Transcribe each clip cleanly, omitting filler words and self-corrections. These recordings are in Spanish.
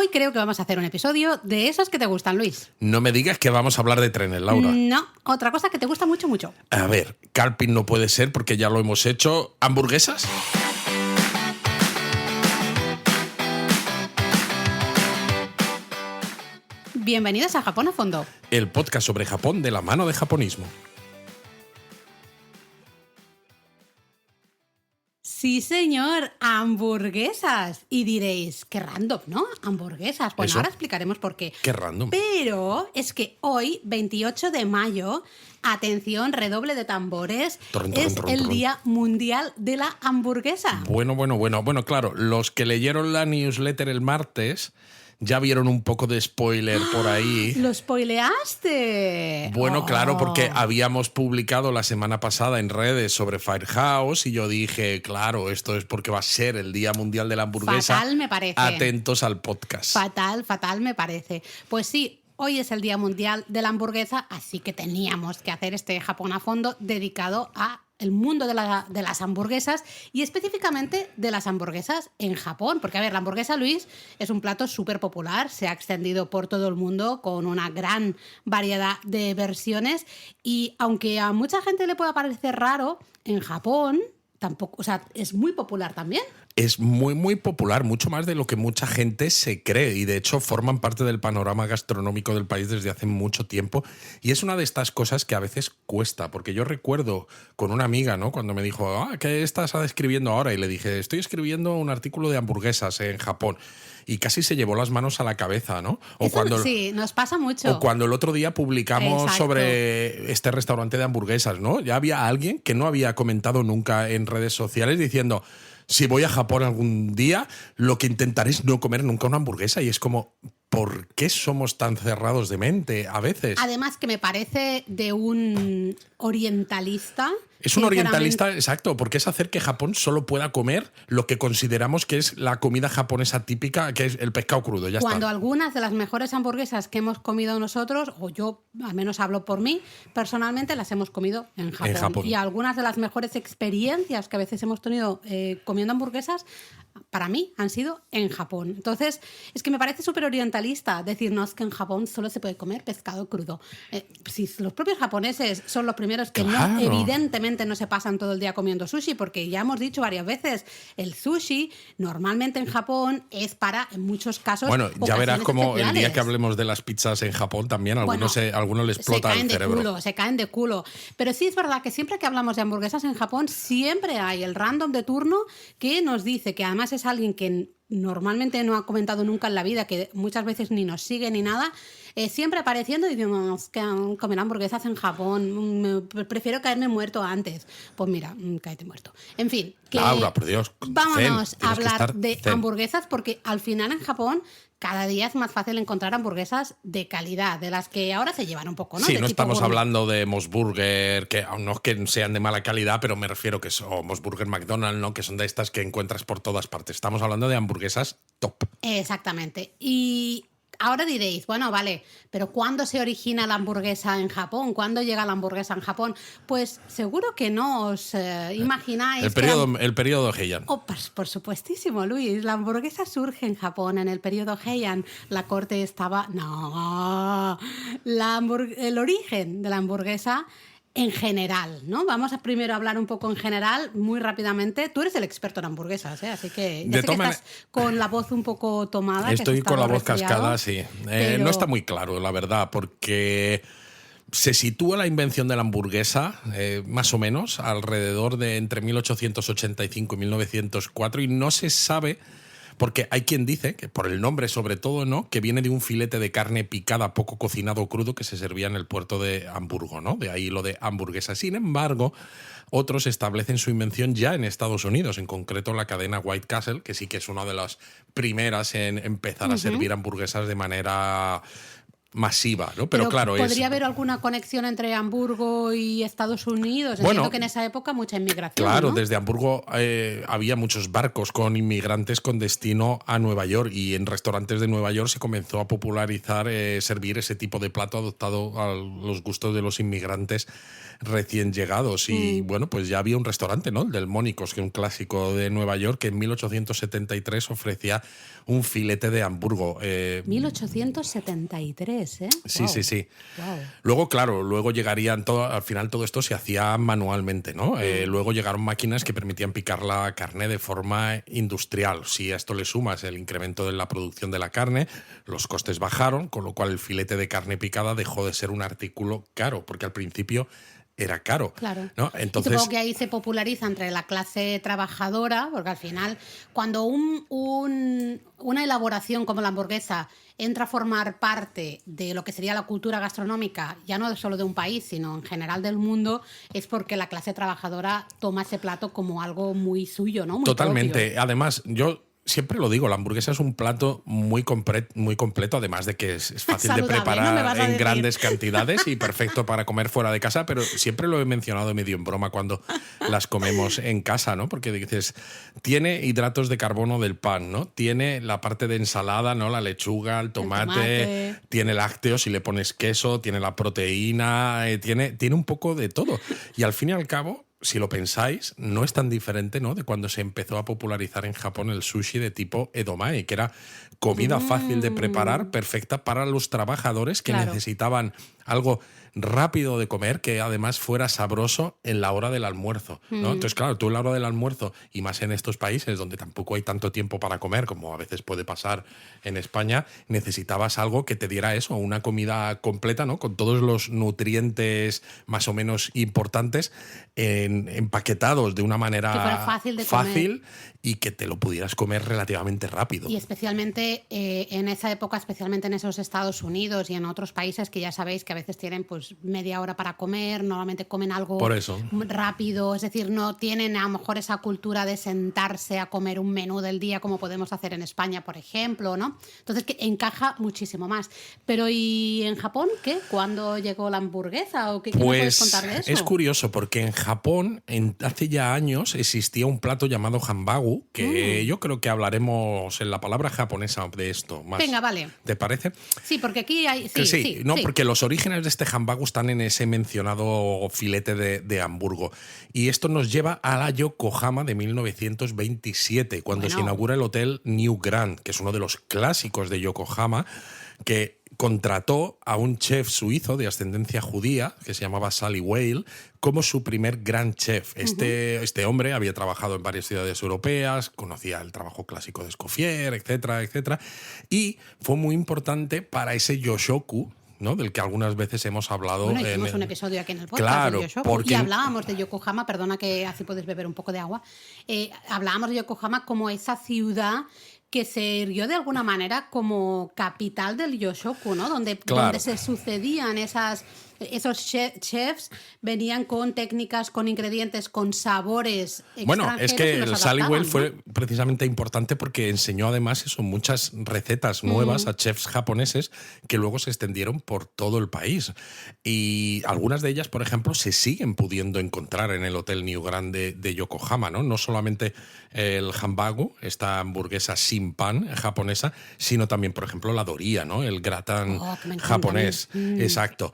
Hoy creo que vamos a hacer un episodio de esos que te gustan, Luis. No me digas que vamos a hablar de trenes, Laura. No, otra cosa que te gusta mucho, mucho. A ver, Calpin no puede ser porque ya lo hemos hecho. ¿Hamburguesas? Bienvenidos a Japón a Fondo. El podcast sobre Japón de la mano de Japonismo. Sí, señor, hamburguesas. Y diréis, qué random, ¿no? Hamburguesas. Bueno, ¿Eso? ahora explicaremos por qué. Qué random. Pero es que hoy, 28 de mayo, atención, redoble de tambores, es el Día Mundial de la Hamburguesa. Bueno, claro, los que leyeron la newsletter el martes ya vieron un poco de spoiler por ahí. ¡Lo spoileaste! Bueno, claro, porque habíamos publicado la semana pasada en redes sobre Firehouse y yo dije, claro, esto es porque va a ser el Día Mundial de la Hamburguesa. Fatal me parece. Atentos al podcast. Fatal me parece. Pues sí, hoy es el Día Mundial de la Hamburguesa, así que teníamos que hacer este Japón a Fondo dedicado a el mundo de las hamburguesas y específicamente de las hamburguesas en Japón. Porque, a ver, la hamburguesa, Luis, es un plato súper popular, se ha extendido por todo el mundo con una gran variedad de versiones y aunque a mucha gente le pueda parecer raro, en Japón tampoco, o sea, es muy popular también. Es muy popular, mucho más de lo que mucha gente se cree y de hecho forman parte del panorama gastronómico del país desde hace mucho tiempo y es una de estas cosas que a veces cuesta, porque yo recuerdo con una amiga, ¿no? Cuando me dijo, ¿qué estás escribiendo ahora? Y le dije, estoy escribiendo un artículo de hamburguesas en Japón. Y casi se llevó las manos a la cabeza, ¿no? Sí, nos pasa mucho. O cuando el otro día publicamos sobre este restaurante de hamburguesas, ¿no? Ya había alguien que no había comentado nunca en redes sociales diciendo, si voy a Japón algún día, lo que intentaré es no comer nunca una hamburguesa. Y es como, ¿por qué somos tan cerrados de mente a veces? Además que me parece de un orientalista. Es un orientalista, exacto, porque es hacer que Japón solo pueda comer lo que consideramos que es la comida japonesa típica, que es el pescado crudo, ya Cuando está. algunas de las mejores hamburguesas que hemos comido nosotros, o yo al menos hablo por mí, personalmente las hemos comido en Japón. Y algunas de las mejores experiencias que a veces hemos tenido comiendo hamburguesas, para mí han sido en Japón. Entonces, es que me parece súper orientalista decirnos que en Japón solo se puede comer pescado crudo. Si los propios japoneses son los primeros que no, evidentemente no se pasan todo el día comiendo sushi, porque ya hemos dicho varias veces, el sushi normalmente en Japón es para, en muchos casos, bueno, ya verás como el día que hablemos hablemos de las pizzas en Japón también algunos les explota el cerebro. Se caen de culo. Pero sí es verdad que siempre que hablamos de hamburguesas en Japón, siempre hay el random de turno que nos dice que además es alguien que normalmente no ha comentado nunca en la vida, que muchas veces ni nos sigue ni nada, siempre apareciendo y diciendo que comer hamburguesas en Japón, prefiero caerme muerto antes. Pues mira, cáete muerto. En fin, que Laura, por Dios, vámonos a hablar de hamburguesas, porque al final en Japón cada día es más fácil encontrar hamburguesas de calidad, de las que ahora se llevan un poco, ¿no? Sí, de no tipo estamos gourmet. hablando de Mosburger, que no es que sean de mala calidad, pero me refiero que son Mosburger, McDonald's, ¿no? Que son de estas que encuentras por todas partes. Estamos hablando de hamburguesas top. Exactamente. Y ahora diréis, bueno, vale, pero ¿cuándo se origina la hamburguesa en Japón? ¿Cuándo llega la hamburguesa en Japón? Pues seguro que no os imagináis. El periodo Heian. Oh, por supuestísimo, Luis. La hamburguesa surge en Japón en el periodo Heian. La corte estaba... No. El origen de la hamburguesa en general, ¿no? Vamos a primero hablar un poco en general, muy rápidamente. Tú eres el experto en hamburguesas, ¿eh? Así que ya sé que estás con la voz un poco tomada. Estoy con la voz cascada, sí. Pero no está muy claro, la verdad, porque se sitúa la invención de la hamburguesa, más o menos, alrededor de entre 1885 y 1904, y no se sabe... Porque hay quien dice, que por el nombre sobre todo, ¿no? Que viene de un filete de carne picada poco cocinado crudo que se servía en el puerto de Hamburgo, ¿no? De ahí lo de hamburguesa. Sin embargo, otros establecen su invención ya en Estados Unidos, en concreto la cadena White Castle, que sí que es una de las primeras en empezar a servir hamburguesas de manera masiva, ¿no? Pero claro, ¿podría haber alguna conexión entre Hamburgo y Estados Unidos? Entiendo que en esa época mucha inmigración, claro, ¿no? desde Hamburgo había muchos barcos con inmigrantes con destino a Nueva York y en restaurantes de Nueva York se comenzó a popularizar servir ese tipo de plato adoptado a los gustos de los inmigrantes recién llegados. Y bueno, pues ya había un restaurante, ¿no? El del Mónicos, que es un clásico de Nueva York, que en 1873 ofrecía un filete de Hamburgo. 1873, ¿eh? Sí, wow. Sí. Wow. Luego, claro, llegarían al final todo esto se hacía manualmente, ¿no? Luego llegaron máquinas que permitían picar la carne de forma industrial. Si a esto le sumas el incremento de la producción de la carne, los costes bajaron, con lo cual el filete de carne picada dejó de ser un artículo caro, porque al principio era caro. Claro. ¿no? Entonces, y supongo que ahí se populariza entre la clase trabajadora, porque al final, cuando una elaboración como la hamburguesa entra a formar parte de lo que sería la cultura gastronómica, ya no solo de un país, sino en general del mundo, es porque la clase trabajadora toma ese plato como algo muy suyo, ¿no? Muy totalmente. propio. Además, yo siempre lo digo, la hamburguesa es un plato muy completo, además de que es fácil de preparar en grandes cantidades y perfecto para comer fuera de casa, pero siempre lo he mencionado medio en broma cuando las comemos en casa, ¿no? Porque dices, tiene hidratos de carbono del pan, ¿no? Tiene la parte de ensalada, ¿no? La lechuga, el tomate, tiene lácteos si le pones queso, tiene la proteína, tiene un poco de todo. Y al fin y al cabo, si lo pensáis, no es tan diferente, ¿no?, de cuando se empezó a popularizar en Japón el sushi de tipo edomae, que era comida fácil de preparar, perfecta para los trabajadores que necesitaban algo rápido de comer, que además fuera sabroso en la hora del almuerzo, ¿no? Entonces, claro, tú en la hora del almuerzo, y más en estos países donde tampoco hay tanto tiempo para comer, como a veces puede pasar en España, necesitabas algo que te diera eso, una comida completa, ¿no?, con todos los nutrientes más o menos importantes, empaquetados de una manera que fuera fácil de comer y que te lo pudieras comer relativamente rápido. Y especialmente en esa época, especialmente en esos Estados Unidos y en otros países que ya sabéis que a veces tienen pues media hora para comer, normalmente comen algo rápido, es decir, no tienen a lo mejor esa cultura de sentarse a comer un menú del día como podemos hacer en España, por ejemplo, ¿no? Entonces que encaja muchísimo más. Pero ¿y en Japón qué? ¿Cuándo llegó la hamburguesa? ¿O qué me puedes contar de eso? Es curioso porque en Japón hace ya años existía un plato llamado hambagu, que yo creo que hablaremos en la palabra japonesa de esto más. Venga, vale. ¿Te parece? Sí, porque aquí hay... Sí, porque los orígenes de este hambagu están en ese mencionado filete de Hamburgo. Y esto nos lleva a la Yokohama de 1927, cuando se inaugura el hotel New Grand, que es uno de los clásicos de Yokohama, que contrató a un chef suizo de ascendencia judía que se llamaba Sally Whale como su primer gran chef. Este hombre había trabajado en varias ciudades europeas, conocía el trabajo clásico de Escoffier, etcétera, etcétera, y fue muy importante para ese yoshoku, ¿no?, del que algunas veces hemos hablado. Bueno, hicimos un episodio aquí en el podcast de Yoshoku, y hablábamos de Yokohama, perdona que así puedes beber un poco de agua, hablábamos de Yokohama como esa ciudad que se erigió de alguna manera como capital del Yoshoku, ¿no? Donde se sucedían esos chefs, venían con técnicas, con ingredientes, con sabores extranjeros. Bueno, es que el Sally Whale fue precisamente importante porque enseñó además muchas recetas nuevas a chefs japoneses que luego se extendieron por todo el país. Y algunas de ellas, por ejemplo, se siguen pudiendo encontrar en el Hotel New Grand de Yokohama, ¿no? No solamente el hambagu, esta hamburguesa sin pan japonesa, sino también, por ejemplo, la doria, ¿no?, el gratin japonés. Exacto.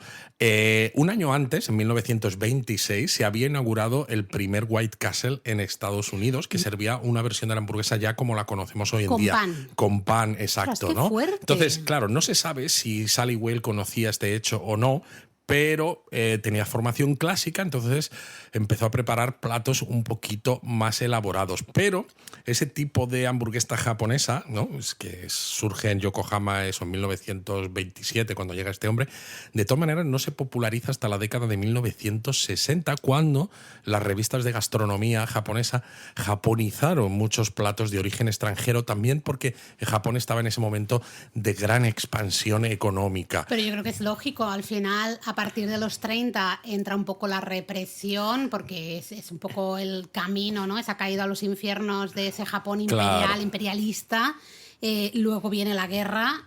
Un año antes, en 1926, se había inaugurado el primer White Castle en Estados Unidos, que servía una versión de la hamburguesa ya como la conocemos hoy en día. Con pan, exacto, ¿no? Fuerte. Entonces, claro, no se sabe si Sally Whale conocía este hecho o no, pero tenía formación clásica, entonces empezó a preparar platos un poquito más elaborados. Pero ese tipo de hamburguesa japonesa, ¿no?, es que surge en Yokohama eso, en 1927, cuando llega este hombre, de todas maneras no se populariza hasta la década de 1960, cuando las revistas de gastronomía japonesa japonizaron muchos platos de origen extranjero, también porque Japón estaba en ese momento de gran expansión económica. Pero yo creo que es lógico, al final, a partir de los 30 entra un poco la represión, porque es un poco el camino, ¿no?, esa caída a los infiernos de ese Japón imperialista. Luego viene la guerra,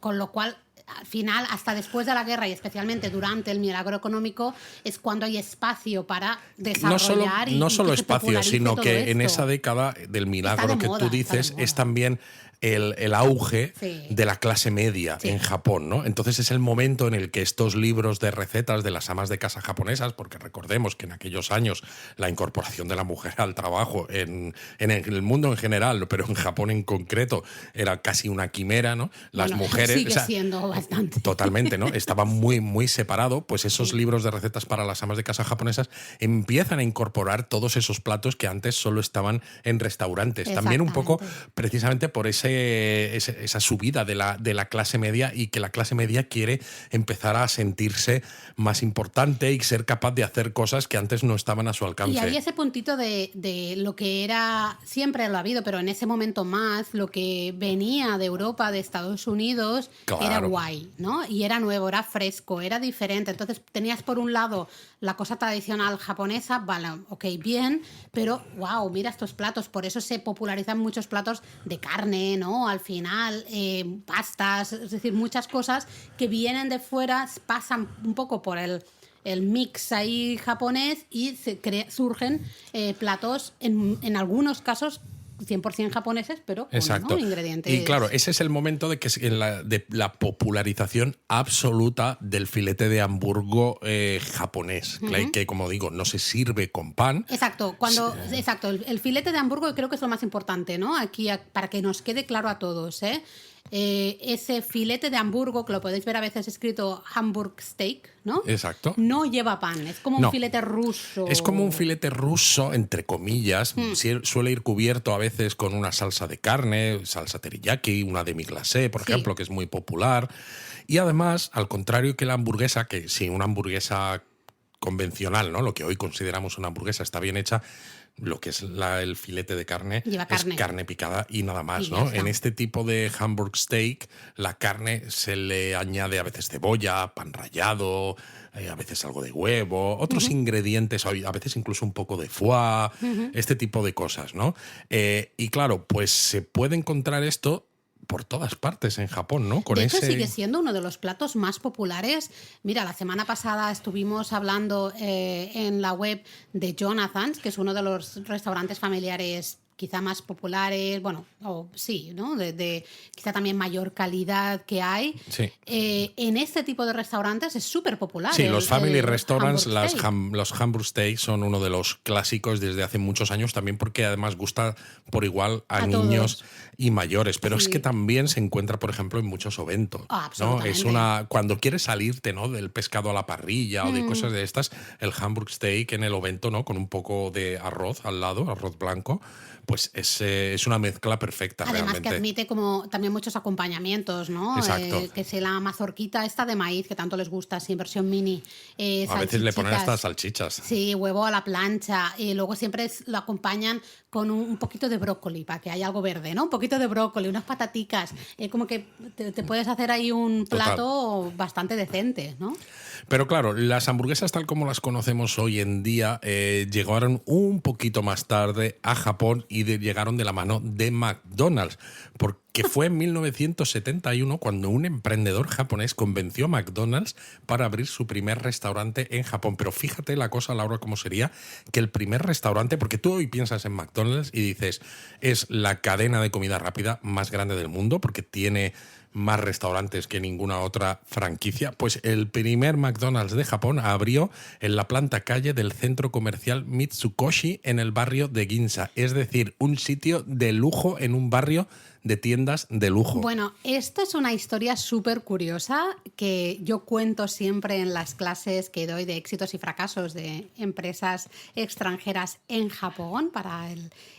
con lo cual al final, hasta después de la guerra y especialmente durante el milagro económico, es cuando hay espacio para desarrollar no solo espacio, sino que en esa década del milagro que tú dices es también el auge de la clase media en Japón, ¿no? Entonces es el momento en el que estos libros de recetas de las amas de casa japonesas, porque recordemos que en aquellos años la incorporación de la mujer al trabajo en el mundo en general, pero en Japón en concreto, era casi una quimera, ¿no? Las mujeres... Sigue siendo bastante. Totalmente, ¿no? Estaba muy, muy separado. Pues esos libros de recetas para las amas de casa japonesas empiezan a incorporar todos esos platos que antes solo estaban en restaurantes. También un poco precisamente por esa subida de la clase media, y que la clase media quiere empezar a sentirse más importante y ser capaz de hacer cosas que antes no estaban a su alcance. Y hay ese puntito de lo que era, siempre lo ha habido, pero en ese momento más, lo que venía de Europa, de Estados Unidos, era guay, ¿no? Y era nuevo, era fresco, era diferente. Entonces tenías por un lado la cosa tradicional japonesa, vale, ok, bien, pero wow, mira estos platos. Por eso se popularizan muchos platos de carne, ¿no? Al final, pastas, es decir, muchas cosas que vienen de fuera, pasan un poco por el mix ahí japonés y surgen platos en algunos casos 100% japoneses, pero con ingredientes. Y claro, ese es el momento de la popularización absoluta del filete de Hamburgo japonés, que, como digo, no se sirve con pan. Exacto, el filete de Hamburgo creo que es lo más importante, ¿no? Aquí, para que nos quede claro a todos, ese filete de Hamburgo, que lo podéis ver a veces escrito Hamburg Steak, ¿no? Exacto. No lleva pan, es como un filete ruso. Es como un filete ruso, entre comillas. Suele ir cubierto a veces con una salsa de carne, salsa teriyaki, una demi-glacé, por ejemplo, que es muy popular. Y además, al contrario que la hamburguesa, que si una hamburguesa convencional, ¿no? Lo que hoy consideramos una hamburguesa está bien hecha, lo que es el filete de carne es carne picada y nada más, ¿no? En este tipo de Hamburg Steak, la carne se le añade a veces cebolla, pan rallado, a veces algo de huevo, otros ingredientes, a veces incluso un poco de foie, este tipo de cosas, ¿no? Y claro, pues se puede encontrar esto por todas partes en Japón, ¿no? De hecho, sigue siendo uno de los platos más populares. Mira, la semana pasada estuvimos hablando en la web de Jonathan's, que es uno de los restaurantes familiares quizá más populares, bueno, sí, ¿no? De quizá también mayor calidad que hay. Sí. En este tipo de restaurantes es súper popular. Sí, los family restaurants, los Hamburg Steak son uno de los clásicos desde hace muchos años, también porque además gusta por igual a niños y mayores, pero es que también se encuentra, por ejemplo, en muchos eventos. ¿No? Es cuando quieres salirte, ¿no? Del pescado a la parrilla o de cosas de estas, el Hamburg Steak en el evento, ¿no? Con un poco de arroz al lado, arroz blanco, pues es una mezcla perfecta. Además realmente. Que admite como también muchos acompañamientos, ¿no? Exacto. Que es la mazorquita esta de maíz que tanto les gusta, así en versión mini. A veces le ponen hasta salchichas. Sí, huevo a la plancha. Y luego siempre lo acompañan con un poquito de brócoli, para que haya algo verde, ¿no? Un poquito de brócoli, unas pataticas. Como que te puedes hacer ahí un plato bastante decente, ¿no? Pero claro, las hamburguesas tal como las conocemos hoy en día llegaron un poquito más tarde a Japón y llegaron de la mano de McDonald's, porque fue en 1971 cuando un emprendedor japonés convenció a McDonald's para abrir su primer restaurante en Japón. Pero fíjate la cosa, Laura, cómo sería que el primer restaurante, porque tú hoy piensas en McDonald's y dices, es la cadena de comida rápida más grande del mundo, porque tiene más restaurantes que ninguna otra franquicia, pues el primer McDonald's de Japón abrió en la planta calle del centro comercial Mitsukoshi en el barrio de Ginza, es decir, un sitio de lujo en un barrio de tiendas de lujo. Bueno, esto es una historia súper curiosa que yo cuento siempre en las clases que doy de éxitos y fracasos de empresas extranjeras en Japón para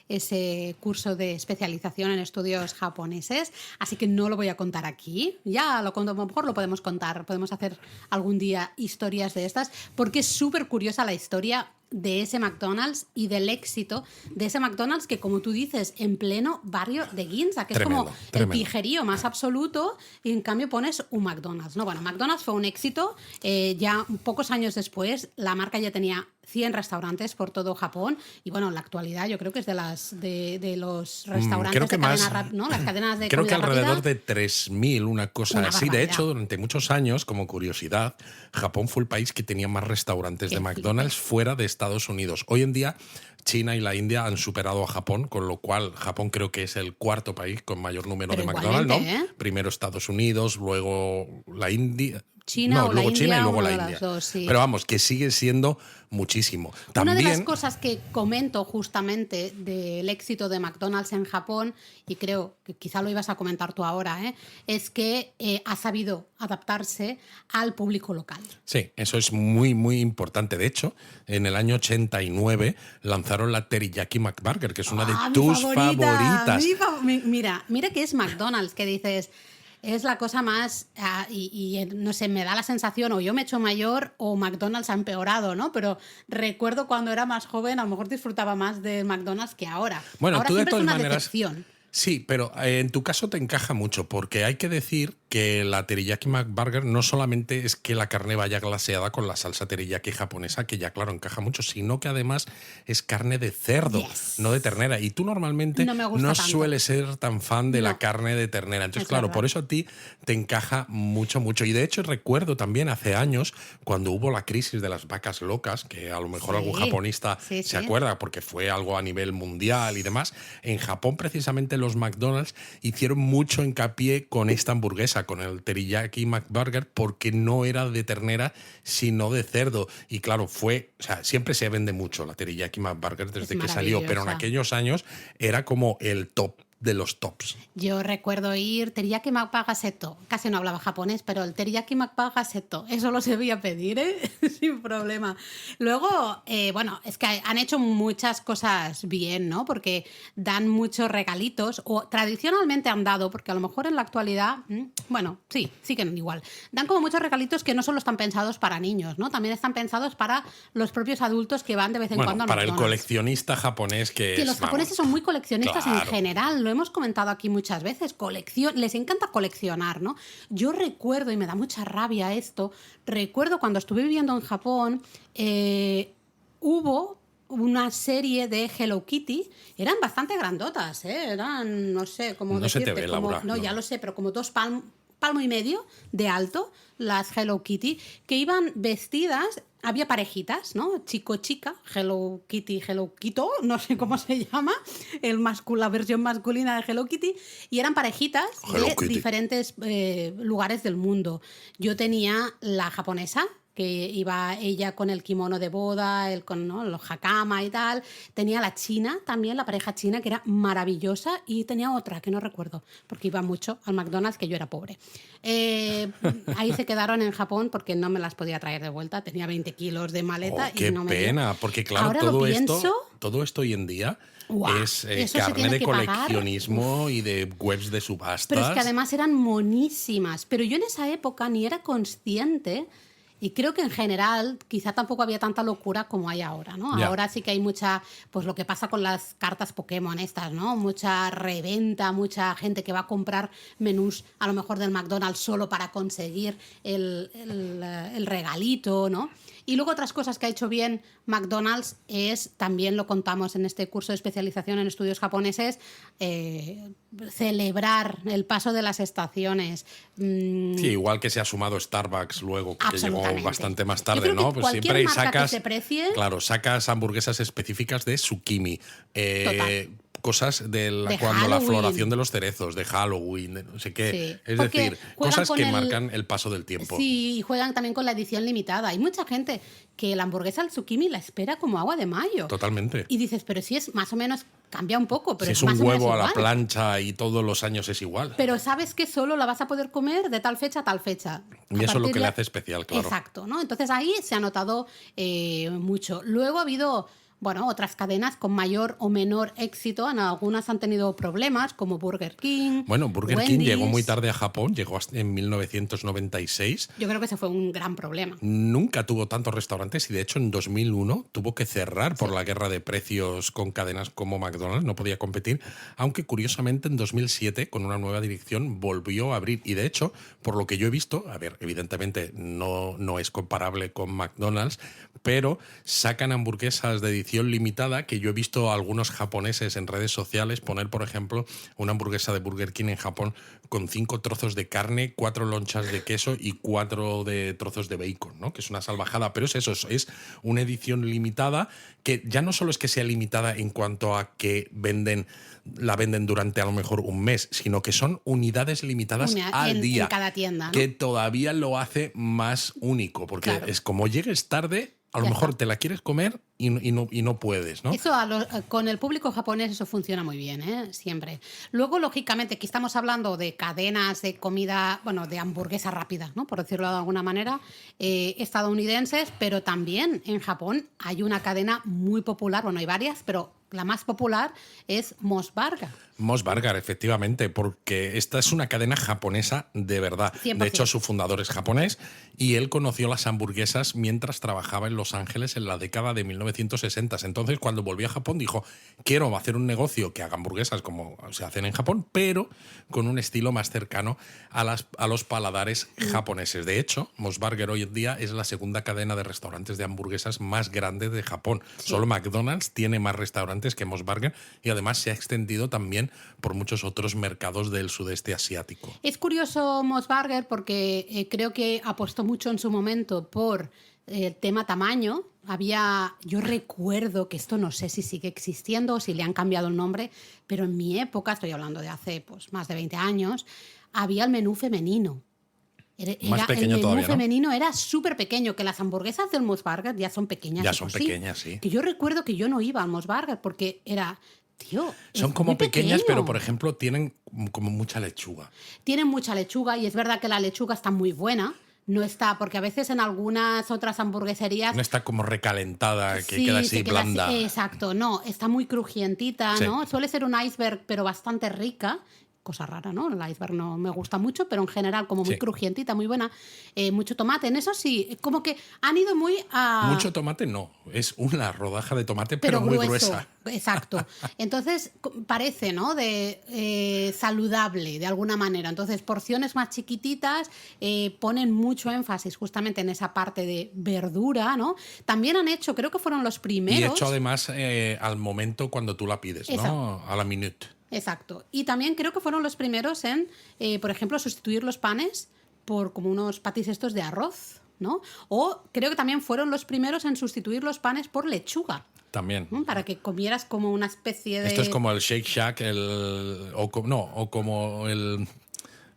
ese curso de especialización en estudios japoneses, así que no lo voy a contar aquí, ya a lo mejor lo podemos contar, podemos hacer algún día historias de estas, porque es súper curiosa la historia de ese McDonald's y del éxito de ese McDonald's que, como tú dices, en pleno barrio de Ginza, que tremendo, es como el pijerío más absoluto, y en cambio pones un McDonald's, ¿no? Bueno, McDonald's fue un éxito, ya pocos años después la marca ya tenía 100 restaurantes por todo Japón y bueno, en la actualidad yo creo que es de los restaurantes de cadena, ¿no? Las cadenas de creo que alrededor rápida, de 3.000, una cosa así. barbaridad. De hecho, durante muchos años, como curiosidad, Japón fue el país que tenía más restaurantes de McDonald's fuera de Estados Unidos. Hoy en día China y la India han superado a Japón, con lo cual Japón creo que es el cuarto país con mayor número de McDonald's, ¿no? Primero Estados Unidos, luego la India. China o luego la China India, y luego la de India. las dos, sí. Pero vamos, que sigue siendo muchísimo. También, una de las cosas que comento justamente del éxito de McDonald's en Japón, y creo que quizá lo ibas a comentar tú ahora, es que ha sabido adaptarse al público local. Sí, eso es muy, muy importante. De hecho, en el año 89 lanzaron la Teriyaki McBurger, que es una de tus favoritas. Mira que es McDonald's, que dices... Es la cosa más, y no sé, me da la sensación, o yo me he hecho mayor o McDonald's ha empeorado, ¿no? Pero recuerdo cuando era más joven, a lo mejor disfrutaba más de McDonald's que ahora. Bueno, ahora tú de siempre todas es una maneras, decepción. Sí, pero en tu caso te encaja mucho, porque hay que decir que la Teriyaki McBurger no solamente es que la carne vaya glaseada con la salsa teriyaki japonesa, que ya claro encaja mucho, sino que además es carne de cerdo, no de ternera. Y tú normalmente no sueles ser tan fan de la carne de ternera. Entonces, claro, por eso a ti te encaja mucho, mucho. Y de hecho recuerdo también hace años, cuando hubo la crisis de las vacas locas, que a lo mejor algún japonista se acuerda, porque fue algo a nivel mundial y demás, en Japón precisamente los McDonald's hicieron mucho hincapié con esta hamburguesa, con el Teriyaki McBurger, porque no era de ternera, sino de cerdo. Y claro, siempre se vende mucho la Teriyaki McBurger desde que salió, pero en aquellos años era como el top de los tops. Yo recuerdo ir teriyaki McBurger seto. Casi no hablaba japonés, pero el teriyaki McBurger seto, eso lo sabía pedir, sin problema. Luego, bueno, es que han hecho muchas cosas bien, ¿no? Porque dan muchos regalitos, o tradicionalmente han dado, porque a lo mejor en la actualidad, bueno, sí, siguen igual. Dan como muchos regalitos que no solo están pensados para niños, ¿no? También están pensados para los propios adultos que van de vez en cuando a para McDonald's. El coleccionista japonés que los japoneses son muy coleccionistas en general. Lo hemos comentado aquí muchas veces, les encanta coleccionar, ¿no? Yo recuerdo, y me da mucha rabia esto, recuerdo cuando estuve viviendo en Japón, hubo una serie de Hello Kitty, eran bastante grandotas, eran, no sé cómo decirte. Se te ve, Laura. No, ya lo sé, pero como 2 palmo y medio de alto, las Hello Kitty, que iban vestidas. Había parejitas, ¿no? Chico-chica, Hello Kitty, Hello Kito, no sé cómo se llama, la versión masculina de Hello Kitty, y eran parejitas de diferentes lugares del mundo. Yo tenía la japonesa, que iba ella con el kimono de boda, con los hakama y tal. Tenía la china también, la pareja china, que era maravillosa, y tenía otra que no recuerdo, porque iba mucho al McDonald's, que yo era pobre. Ahí se quedaron en Japón porque no me las podía traer de vuelta. Tenía 20 kilos de maleta y no me dio. Qué pena, porque claro, ahora todo esto hoy en día es carne de coleccionismo y de webs de subastas. Pero es que además eran monísimas. Pero yo en esa época ni era consciente. Y creo que en general quizá tampoco había tanta locura como hay ahora, ¿no? Yeah. Ahora sí que hay mucha, pues lo que pasa con las cartas Pokémon estas, ¿no? Mucha reventa, mucha gente que va a comprar menús a lo mejor del McDonald's solo para conseguir el regalito, ¿no? Y luego otras cosas que ha hecho bien McDonald's es, también lo contamos en este curso de especialización en estudios japoneses, celebrar el paso de las estaciones. Sí, igual que se ha sumado Starbucks luego, que llegó bastante más tarde, ¿no? Pues siempre sacas hamburguesas específicas de Tsukimi. Cosas cuando la floración de los cerezos, de Halloween, de no sé qué. Sí, es decir, cosas que marcan el paso del tiempo. Sí, y juegan también con la edición limitada. Hay mucha gente que la hamburguesa al Tsukimi la espera como agua de mayo. Totalmente. Y dices, pero si es más o menos, cambia un poco. Pero si es un huevo a la plancha y todos los años es igual. Pero sabes que solo la vas a poder comer de tal fecha a tal fecha. Y eso es lo que le hace especial, claro. Exacto, ¿no? Entonces ahí se ha notado mucho. Luego ha habido... Bueno, otras cadenas con mayor o menor éxito, en algunas han tenido problemas, como Burger King. Bueno, Burger King llegó muy tarde a Japón, llegó hasta en 1996. Yo creo que ese fue un gran problema. Nunca tuvo tantos restaurantes y de hecho en 2001 tuvo que cerrar por la guerra de precios con cadenas como McDonald's, no podía competir, aunque curiosamente en 2007 con una nueva dirección volvió a abrir y de hecho, por lo que yo he visto, a ver, evidentemente no es comparable con McDonald's, pero sacan hamburguesas de edición limitada que yo he visto a algunos japoneses en redes sociales poner, por ejemplo, una hamburguesa de Burger King en Japón con 5 trozos de carne, 4 lonchas de queso y 4 de trozos de bacon, ¿no? Que es una salvajada, pero es eso, es una edición limitada que ya no solo es que sea limitada en cuanto a que la venden durante a lo mejor un mes, sino que son unidades limitadas al día. En cada tienda, ¿no? Que todavía lo hace más único, porque claro, es como llegues tarde, a lo mejor te la quieres comer y no puedes, ¿no? Eso con el público japonés eso funciona muy bien, siempre. Luego, lógicamente, aquí estamos hablando de cadenas de comida, bueno, de hamburguesa rápida, ¿no? Por decirlo de alguna manera, estadounidenses, pero también en Japón hay una cadena muy popular, bueno, hay varias, pero la más popular es Mos Burger. Mos Burger, efectivamente, porque esta es una cadena japonesa de verdad. 100%. De hecho, su fundador es japonés y él conoció las hamburguesas mientras trabajaba en Los Ángeles en la década de 1960. Entonces, cuando volvió a Japón, dijo, quiero hacer un negocio que haga hamburguesas como se hacen en Japón, pero con un estilo más cercano a los paladares japoneses. De hecho, Mos Burger hoy en día es la segunda cadena de restaurantes de hamburguesas más grande de Japón. Sí. Solo McDonald's tiene más restaurantes que Mos Burger y además se ha extendido también por muchos otros mercados del sudeste asiático. Es curioso Mos Burger porque creo que apostó mucho en su momento por el tema tamaño. Yo recuerdo que esto no sé si sigue existiendo o si le han cambiado el nombre, pero en mi época, estoy hablando de hace pues, más de 20 años, había el menú femenino. Más pequeño el menú todavía, ¿no? femenino era súper pequeño, que las hamburguesas del Mos Burger ya son pequeñas. Ya son pequeñas, sí. Que yo recuerdo que yo no iba al Mos Burger porque era... Tío, son como pequeñas, pero por ejemplo tienen como mucha lechuga. Tienen mucha lechuga y es verdad que la lechuga está muy buena. No está, porque a veces en algunas otras hamburgueserías... No está como recalentada, que sí, queda así blanda. Exacto, no, está muy crujientita, sí. ¿No? Suele ser un iceberg, pero bastante rica. Cosa rara, ¿no? El iceberg no me gusta mucho, pero en general como muy crujientita, muy buena. Mucho tomate, en eso sí, como que han ido muy a... Mucho tomate no, es una rodaja de tomate, pero muy gruesa. Exacto. Entonces parece, ¿no? Saludable de alguna manera. Entonces porciones más chiquititas ponen mucho énfasis justamente en esa parte de verdura, ¿no? También han hecho, creo que fueron los primeros... Y hecho además al momento cuando tú la pides, ¿no? A la minute. Exacto. Y también creo que fueron los primeros en, por ejemplo, sustituir los panes por como unos patis estos de arroz, ¿no? O creo que también fueron los primeros en sustituir los panes por lechuga. También. Para que comieras como una especie de... Esto es como el Shake Shack,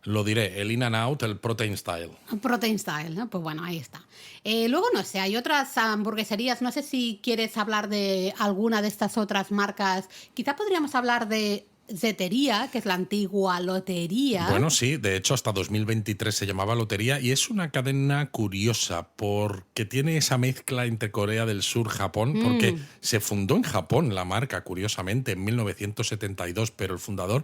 lo diré, el In-N-Out, el Protein Style. Protein Style, ¿no? Pues bueno, ahí está. Luego, no sé, hay otras hamburgueserías. No sé si quieres hablar de alguna de estas otras marcas. Quizá podríamos hablar de Zetería, que es la antigua Lotería. Bueno, sí, de hecho hasta 2023 se llamaba Lotería y es una cadena curiosa porque tiene esa mezcla entre Corea del Sur y Japón, porque se fundó en Japón la marca, curiosamente, en 1972, pero el fundador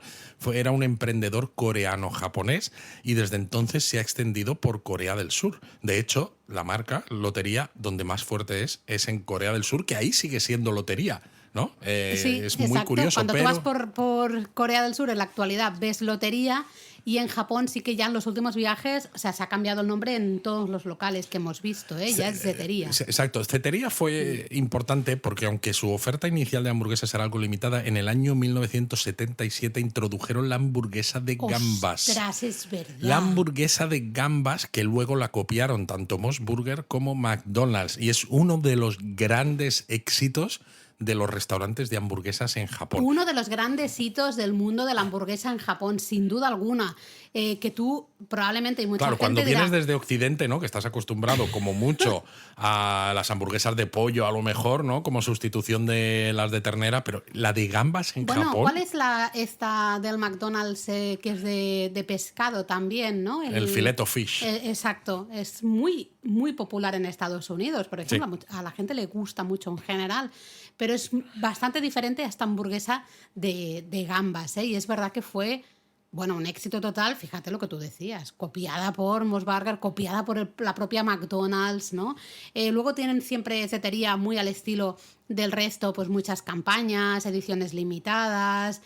era un emprendedor coreano-japonés y desde entonces se ha extendido por Corea del Sur. De hecho, la marca Lotería, donde más fuerte es en Corea del Sur, que ahí sigue siendo Lotería, ¿no? Sí, es muy exacto. curioso. Cuando tú vas por Corea del Sur en la actualidad ves Lotería y en Japón sí que ya en los últimos viajes, o sea, se ha cambiado el nombre en todos los locales que hemos visto, ya es Zetería. Exacto, Zetería fue importante porque aunque su oferta inicial de hamburguesas era algo limitada, en el año 1977 introdujeron la hamburguesa de gambas. ¡Ostras, es verdad! La hamburguesa de gambas que luego la copiaron tanto Mos Burger como McDonald's y es uno de los grandes éxitos de los restaurantes de hamburguesas en Japón. Uno de los grandes hitos del mundo de la hamburguesa en Japón, sin duda alguna. Que tú probablemente hay mucha gente cuando dirá, vienes desde Occidente, ¿no? Que estás acostumbrado como mucho a las hamburguesas de pollo, a lo mejor, ¿no? Como sustitución de las de ternera, pero la de gambas en Japón... ¿Cuál es esta del McDonald's que es de pescado también, ¿no? El filet of fish. Exacto. Es muy, muy popular en Estados Unidos, por ejemplo. Sí. A la gente le gusta mucho en general, pero es bastante diferente a esta hamburguesa de gambas, y es verdad que fue... Bueno, un éxito total, fíjate lo que tú decías, copiada por Mos Burger, copiada por la propia McDonald's, ¿no? Luego tienen siempre Zetería muy al estilo del resto, pues muchas campañas, ediciones limitadas,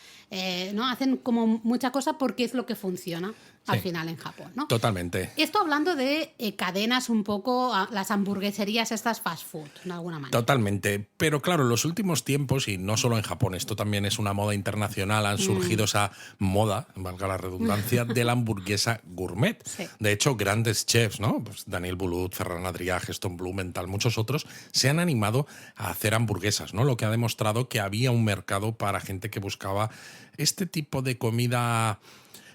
¿no? Hacen como mucha cosa porque es lo que funciona. al final en Japón, ¿no? Totalmente. Esto hablando de cadenas un poco, las hamburgueserías estas fast food, de alguna manera. Totalmente. Pero claro, en los últimos tiempos, y no solo en Japón, esto también es una moda internacional, han surgido esa moda, valga la redundancia, de la hamburguesa gourmet. Sí. De hecho, grandes chefs, ¿no? Pues Daniel Boulud, Ferran Adrià, Geston Blumenthal, muchos otros, se han animado a hacer hamburguesas, ¿no? Lo que ha demostrado que había un mercado para gente que buscaba este tipo de comida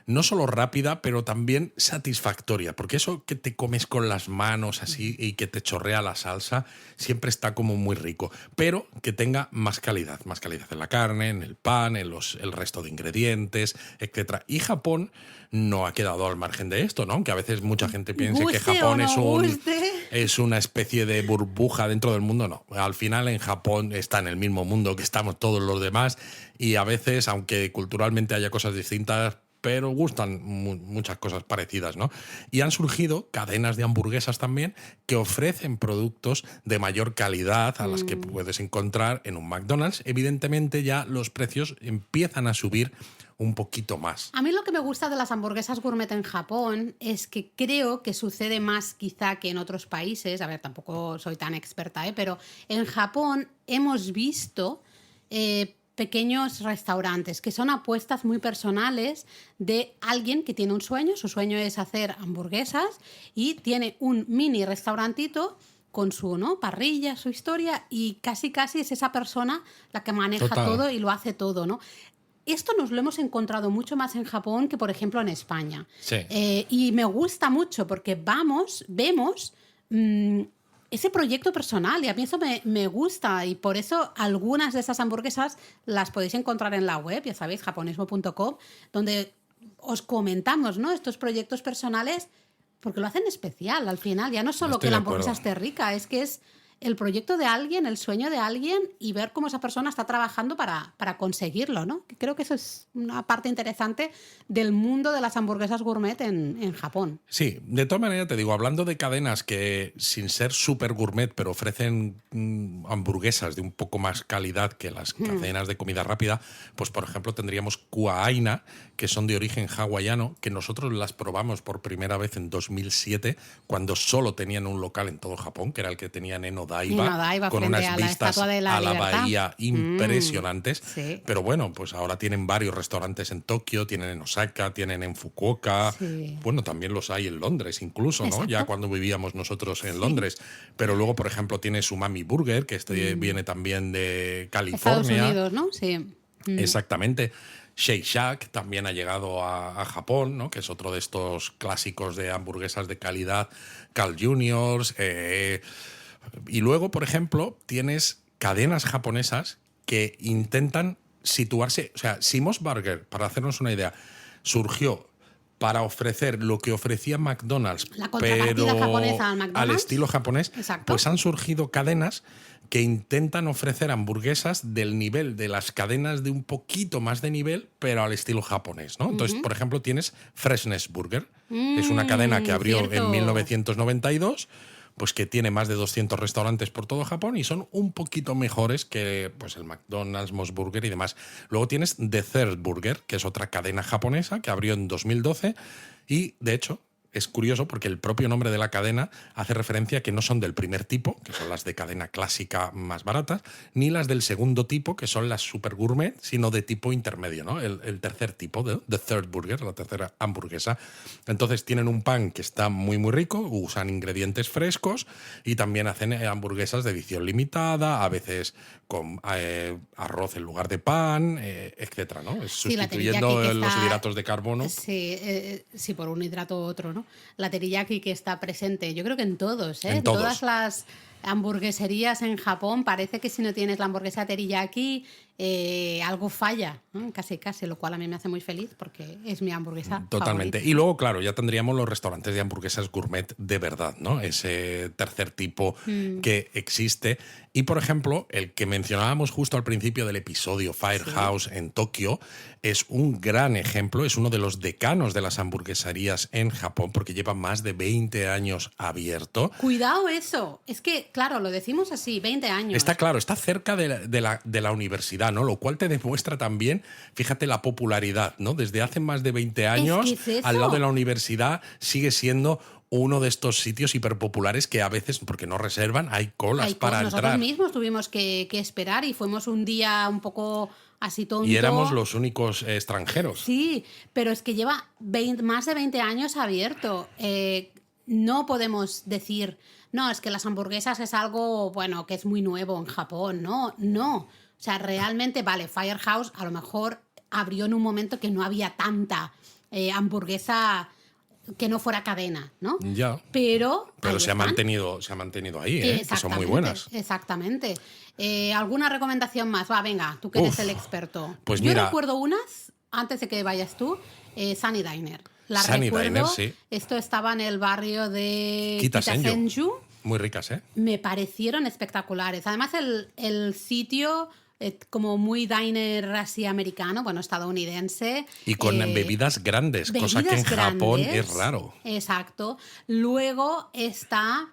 no solo rápida, pero también satisfactoria, porque eso que te comes con las manos así y que te chorrea la salsa, siempre está como muy rico, pero que tenga más calidad en la carne, en el pan, en el resto de ingredientes, etc. Y Japón no ha quedado al margen de esto, ¿no? Aunque a veces mucha gente piense que Japón es una especie de burbuja dentro del mundo, no. Al final en Japón está en el mismo mundo que estamos todos los demás y a veces, aunque culturalmente haya cosas distintas, pero gustan muchas cosas parecidas, ¿no? Y han surgido cadenas de hamburguesas también que ofrecen productos de mayor calidad a las que puedes encontrar en un McDonald's. Evidentemente ya los precios empiezan a subir un poquito más. A mí lo que me gusta de las hamburguesas gourmet en Japón es que creo que sucede más quizá que en otros países. A ver, tampoco soy tan experta, pero en Japón hemos visto pequeños restaurantes que son apuestas muy personales de alguien que tiene un sueño. Su sueño es hacer hamburguesas y tiene un mini restaurantito con su parrilla, su historia, y casi es esa persona la que maneja todo y lo hace todo, ¿no? Esto nos lo hemos encontrado mucho más en Japón que, por ejemplo, en España. Sí. Y me gusta mucho porque vemos ese proyecto personal, y a mí eso me gusta, y por eso algunas de esas hamburguesas las podéis encontrar en la web, ya sabéis, japonismo.com, donde os comentamos, ¿no?, estos proyectos personales, porque lo hacen especial al final. Ya no solo que la hamburguesa esté rica, es que es el proyecto de alguien, el sueño de alguien, y ver cómo esa persona está trabajando para conseguirlo, ¿no? Creo que eso es una parte interesante del mundo de las hamburguesas gourmet en Japón. Sí, de todas maneras te digo, hablando de cadenas que sin ser súper gourmet, pero ofrecen hamburguesas de un poco más calidad que las cadenas de comida rápida, pues por ejemplo tendríamos Kuaina, que son de origen hawaiano, que nosotros las probamos por primera vez en 2007, cuando solo tenían un local en todo Japón, que era el que tenían en Odaiba, con unas vistas a la bahía impresionantes. Sí. Pero bueno, pues ahora tienen varios restaurantes en Tokio, tienen en Osaka, tienen en Fukuoka. Sí. Bueno, también los hay en Londres incluso, ¿no? Exacto. Ya cuando vivíamos nosotros en Londres. Pero luego, por ejemplo, tiene Umami Burger, que viene también de California. Estados Unidos, ¿no? Sí. Exactamente. Shake Shack también ha llegado a Japón, ¿no? Que es otro de estos clásicos de hamburguesas de calidad. Carl Jr., y luego, por ejemplo, tienes cadenas japonesas que intentan situarse. O sea, Simos Burger, para hacernos una idea, surgió para ofrecer lo que ofrecía McDonald's, pero japonesa al McDonald's, al estilo japonés. Exacto. Pues han surgido cadenas que intentan ofrecer hamburguesas del nivel de las cadenas de un poquito más de nivel, pero al estilo japonés, ¿no? Entonces, por ejemplo, tienes Freshness Burger, que es una cadena que abrió en 1992, pues que tiene más de 200 restaurantes por todo Japón y son un poquito mejores que pues el McDonald's, Mos Burger y demás. Luego tienes The Third Burger, que es otra cadena japonesa que abrió en 2012 y, de hecho, es curioso porque el propio nombre de la cadena hace referencia a que no son del primer tipo, que son las de cadena clásica más baratas, ni las del segundo tipo, que son las super gourmet, sino de tipo intermedio, ¿no? El tercer tipo, The Third Burger, la tercera hamburguesa. Entonces tienen un pan que está muy, muy rico, usan ingredientes frescos y también hacen hamburguesas de edición limitada, a veces con arroz en lugar de pan, etcétera, ¿no? Sustituyendo los hidratos de carbono. Sí, por un hidrato u otro, ¿no? La teriyaki que está presente, yo creo que en todos, ¿eh? En todos. Todas las hamburgueserías en Japón, parece que si no tienes la hamburguesa teriyaki, algo falla, ¿no? Casi, lo cual a mí me hace muy feliz porque es mi hamburguesa Totalmente. favorita. Y luego, claro, ya tendríamos los restaurantes de hamburguesas gourmet de verdad, ¿no? Ese tercer tipo que existe. Y, por ejemplo, el que mencionábamos justo al principio del episodio, Firehouse en Tokio, es un gran ejemplo, es uno de los decanos de las hamburgueserías en Japón porque lleva más de 20 años abierto. Cuidado eso, es que que, claro, lo decimos así, 20 años. Está claro, está cerca de la universidad, ¿no? Lo cual te demuestra también, fíjate, la popularidad, ¿no? Desde hace más de 20 años, al lado de la universidad, sigue siendo uno de estos sitios hiperpopulares que a veces, porque no reservan, hay colas para entrar. Nosotros mismos tuvimos que esperar y fuimos un día un poco así tonto. Y éramos los únicos extranjeros. Sí, pero es que lleva más de 20 años abierto. No podemos decir, no, es que las hamburguesas es algo, bueno, que es muy nuevo en Japón. No. O sea, realmente, vale, Firehouse a lo mejor abrió en un momento que no había tanta hamburguesa que no fuera cadena, ¿no? Ya. Pero se ha mantenido ahí, ¿eh? Que son muy buenas. Exactamente. ¿Alguna recomendación más? Va, venga, tú que eres el experto. Pues yo recuerdo unas, antes de que vayas tú, Sunny Diner. Sunny Diner, sí. Esto estaba en el barrio de Kitasenju. Muy ricas, ¿eh? Me parecieron espectaculares. Además, el sitio... como muy diner así americano, bueno, estadounidense. Y con bebidas grandes, cosa que en Japón es raro. Exacto. Luego está...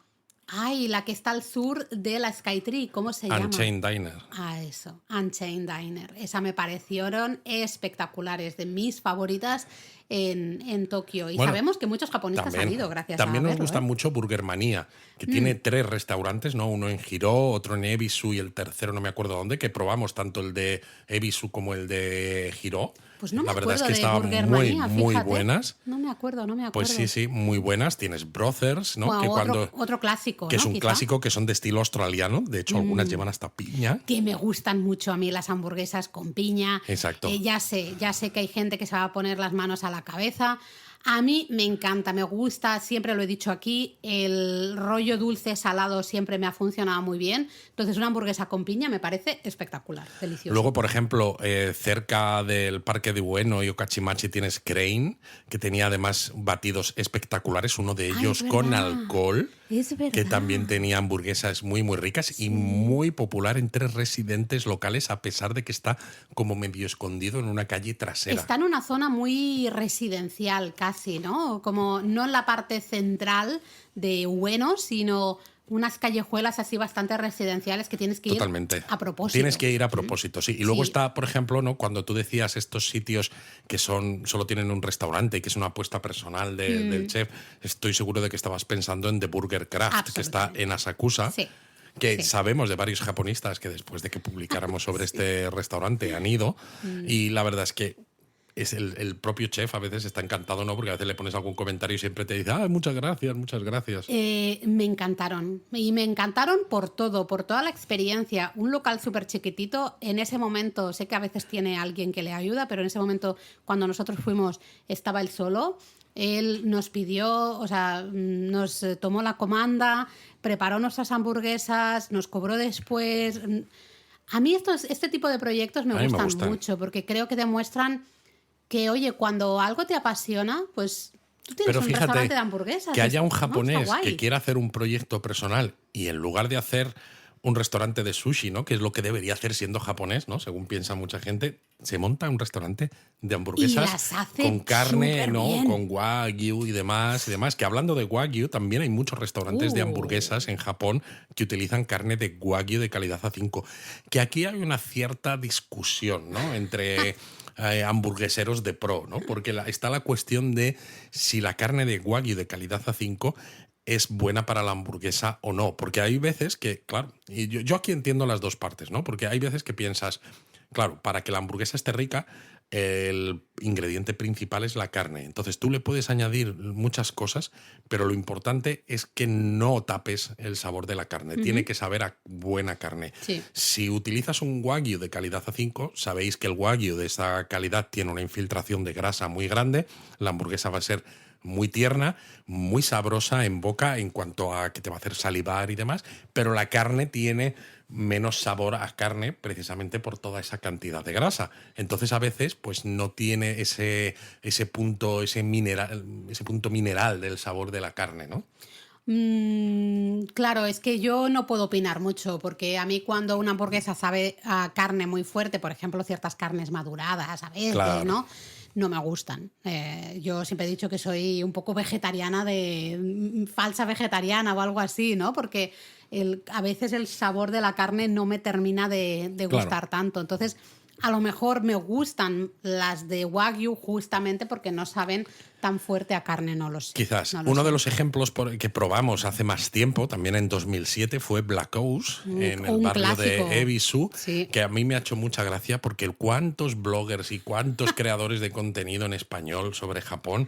la que está al sur de la Skytree, ¿cómo se llama? Unchained Diner. Eso, Unchained Diner. Esa me parecieron espectaculares, de mis favoritas en Tokio. Y sabemos que muchos japonistas han ido gracias a También nos gusta mucho Burgermanía, que tiene 3 restaurantes, ¿no? Uno en Hirō, otro en Ebisu y el tercero no me acuerdo dónde, que probamos tanto el de Ebisu como el de Hirō. Pues no me acuerdo. La verdad es que estaban muy buenas. No me acuerdo. Pues sí, muy buenas. Tienes Brothers, ¿no? Bueno, otro clásico, que ¿no? es un clásico, que son de estilo australiano. De hecho, algunas llevan hasta piña. Que me gustan mucho a mí las hamburguesas con piña. Exacto. Ya sé que hay gente que se va a poner las manos a la cabeza. A mí me encanta, me gusta, siempre lo he dicho aquí, el rollo dulce salado siempre me ha funcionado muy bien. Entonces una hamburguesa con piña me parece espectacular, delicioso. Luego, por ejemplo, cerca del Parque de Ueno y Okachimachi tienes Crane, que tenía además batidos espectaculares, uno de ellos con alcohol. Es verdad. Que también tenía hamburguesas muy ricas y muy popular entre residentes locales, a pesar de que está como medio escondido en una calle trasera. Está en una zona muy residencial casi, ¿no? Como no en la parte central de Ueno, sino unas callejuelas así bastante residenciales que tienes que ir a propósito. Tienes que ir a propósito, sí. Y luego está, por ejemplo, ¿no? Cuando tú decías estos sitios que solo tienen un restaurante y que es una apuesta personal del chef, estoy seguro de que estabas pensando en The Burger Craft, que está en Asakusa. Sí. Que sabemos de varios japonistas que después de que publicáramos sobre este restaurante han ido. Y la verdad es que es el propio chef a veces está encantado, ¿no? Porque a veces le pones algún comentario y siempre te dice, muchas gracias. Me encantaron. Y me encantaron por todo, por toda la experiencia. Un local súper chiquitito. En ese momento, sé que a veces tiene alguien que le ayuda, pero en ese momento, cuando nosotros fuimos, estaba él solo. Él nos pidió, nos tomó la comanda, preparó nuestras hamburguesas, nos cobró después. A mí este tipo de proyectos me gustan mucho porque creo que demuestran que, oye, cuando algo te apasiona, pues tú tienes un restaurante de hamburguesas. Que haya un japonés que quiera hacer un proyecto personal y en lugar de hacer un restaurante de sushi, ¿no? Que es lo que debería hacer siendo japonés, ¿no? Según piensa mucha gente, se monta un restaurante de hamburguesas con carne, ¿no? Bien. Con wagyu y demás. Que hablando de wagyu, también hay muchos restaurantes de hamburguesas en Japón que utilizan carne de wagyu de calidad A5. Que aquí hay una cierta discusión, ¿no? Entre hamburgueseros de pro, ¿no? Porque está la cuestión de si la carne de wagyu de calidad A5 es buena para la hamburguesa o no. Porque hay veces que, claro, y yo aquí entiendo las dos partes, ¿no? Porque hay veces que piensas, claro, para que la hamburguesa esté rica, el ingrediente principal es la carne. Entonces tú le puedes añadir muchas cosas, pero lo importante es que no tapes el sabor de la carne. Tiene que saber a buena carne. Sí. Si utilizas un wagyu de calidad A5, sabéis que el wagyu de esa calidad tiene una infiltración de grasa muy grande. La hamburguesa va a ser muy tierna, muy sabrosa en boca en cuanto a que te va a hacer salivar y demás, pero la carne tiene menos sabor a carne precisamente por toda esa cantidad de grasa. Entonces a veces pues no tiene ese punto mineral del sabor de la carne, ¿no? Claro, es que yo no puedo opinar mucho porque a mí cuando una hamburguesa sabe a carne muy fuerte, por ejemplo, ciertas carnes maduradas a veces, Claro. ¿no? no me gustan. Yo siempre he dicho que soy un poco vegetariana, falsa vegetariana o algo así, ¿no? Porque a veces el sabor de la carne no me termina de gustar tanto. Entonces, a lo mejor me gustan las de Wagyu justamente porque no saben tan fuerte a carne, no lo sé. Quizás. Uno de los ejemplos que probamos hace más tiempo, también en 2007, fue Black Oats, en el barrio clásico de Ebisu, sí, que a mí me ha hecho mucha gracia porque cuántos bloggers y cuántos creadores de contenido en español sobre Japón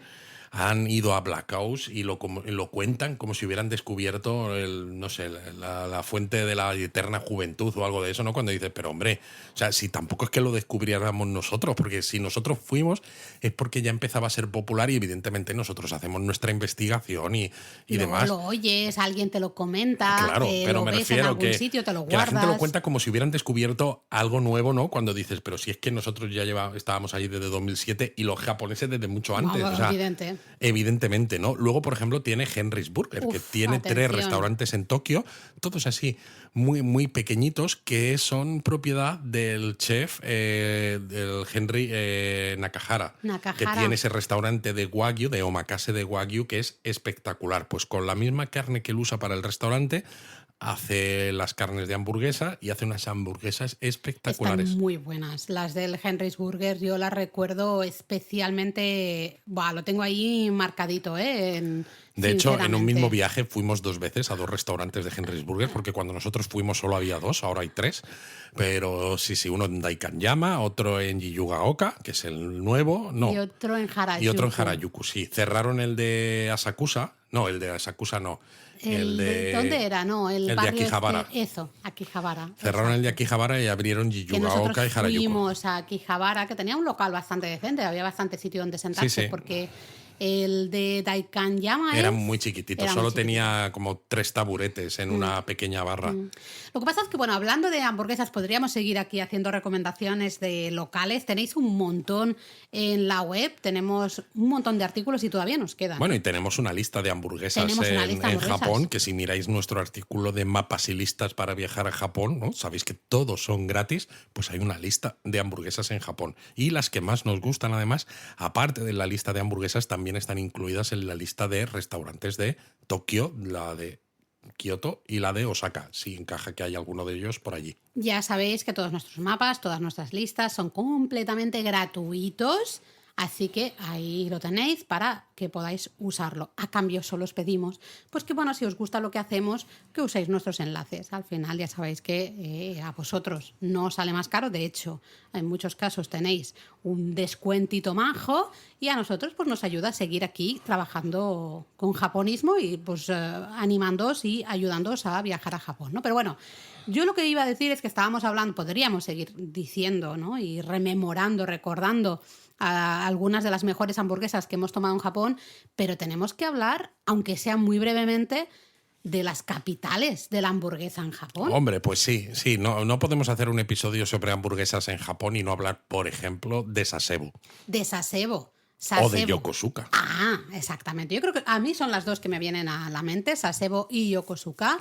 han ido a Black Oats y lo cuentan como si hubieran descubierto la fuente de la eterna juventud o algo de eso, ¿no? Cuando dices, pero hombre, o sea, si tampoco es que lo descubriéramos nosotros, porque si nosotros fuimos es porque ya empezaba a ser popular y evidentemente nosotros hacemos nuestra investigación y demás. Lo oyes, alguien te lo comenta, claro, pero me refiero en algún sitio, te lo guardas. Que la gente lo cuenta como si hubieran descubierto algo nuevo, ¿no? Cuando dices, pero si es que nosotros ya estábamos ahí desde 2007 y los japoneses desde mucho antes. No, o sea, evidente. Evidentemente, ¿no? Luego, por ejemplo, tiene Henry's Burger, que tiene 3 restaurantes en Tokio, todos así, muy, muy pequeñitos, que son propiedad del chef, del Henry Nakahara, que tiene ese restaurante de Wagyu, de omakase de Wagyu, que es espectacular. Pues con la misma carne que él usa para el restaurante, hace las carnes de hamburguesa y hace unas hamburguesas espectaculares. Están muy buenas. Las del Henry's Burger yo las recuerdo especialmente... lo tengo ahí marcadito, ¿eh? De hecho, en un mismo viaje fuimos 2 veces a 2 restaurantes de Henry's Burger, porque cuando nosotros fuimos solo había 2, ahora hay 3. Pero sí, uno en Daikanyama, otro en Yuyugaoka, que es el nuevo. No. Y otro en Harajuku. Y otro en Harajuku, sí. Cerraron el de Asakusa. No, el de Asakusa no. ¿Dónde era? No, el de Akihabara. Akihabara. Cerraron el de Akihabara y abrieron Yuyugaoka y Harajuku. Fuimos a Akihabara, que tenía un local bastante decente, había bastante sitio donde sentarse, sí. Porque el de Daikanyama era muy chiquitito, solo tenía como 3 taburetes en una pequeña barra. Lo que pasa es que, bueno, hablando de hamburguesas, podríamos seguir aquí haciendo recomendaciones de locales. Tenéis un montón en la web, tenemos un montón de artículos y todavía nos quedan. Bueno, y tenemos una lista de hamburguesas en Japón, que si miráis nuestro artículo de mapas y listas para viajar a Japón, ¿no? Sabéis que todos son gratis, pues hay una lista de hamburguesas en Japón. Y las que más nos gustan, además, aparte de la lista de hamburguesas, también están incluidas en la lista de restaurantes de Tokio, la de Kioto y la de Osaka, si encaja que hay alguno de ellos por allí. Ya sabéis que todos nuestros mapas, todas nuestras listas son completamente gratuitos, así que ahí lo tenéis para que podáis usarlo. A cambio solo os pedimos, pues que bueno, si os gusta lo que hacemos, que uséis nuestros enlaces. Al final ya sabéis que a vosotros no os sale más caro, de hecho, en muchos casos tenéis un descuentito majo y a nosotros pues nos ayuda a seguir aquí trabajando con japonismo y pues animándoos y ayudándoos a viajar a Japón, ¿no? Pero bueno, yo lo que iba a decir es que estábamos hablando, podríamos seguir diciendo, ¿no? Y rememorando, recordando a algunas de las mejores hamburguesas que hemos tomado en Japón, pero tenemos que hablar, aunque sea muy brevemente, de las capitales de la hamburguesa en Japón. Hombre, pues sí, no podemos hacer un episodio sobre hamburguesas en Japón y no hablar, por ejemplo, de Sasebo. De Sasebo. O de Yokosuka. Ah, exactamente. Yo creo que a mí son las dos que me vienen a la mente, Sasebo y Yokosuka.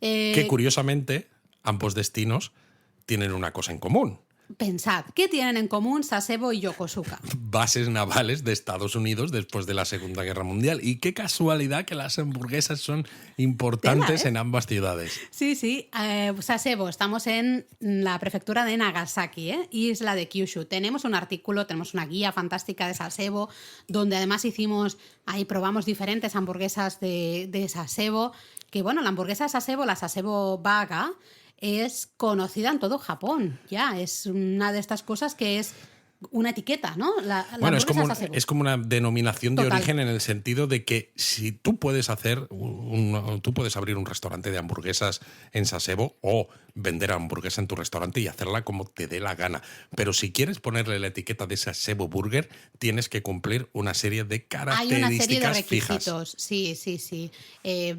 Que curiosamente, ambos destinos tienen una cosa en común. Pensad, ¿qué tienen en común Sasebo y Yokosuka? Bases navales de Estados Unidos después de la Segunda Guerra Mundial. Y qué casualidad que las hamburguesas son importantes en ambas ciudades. Sí. Sasebo, estamos en la prefectura de Nagasaki, isla de Kyushu. Tenemos un artículo, tenemos una guía fantástica de Sasebo, donde además ahí probamos diferentes hamburguesas de Sasebo. Que bueno, la hamburguesa de Sasebo, la Sasebo Baga, es conocida en todo Japón, ya, es una de estas cosas que es una etiqueta, ¿no? Bueno, es como una denominación de origen en el sentido de que si tú puedes abrir un restaurante de hamburguesas en Sasebo o vender hamburguesa en tu restaurante y hacerla como te dé la gana. Pero si quieres ponerle la etiqueta de Sasebo Burger, tienes que cumplir una serie de características fijas. Hay una serie de requisitos, sí.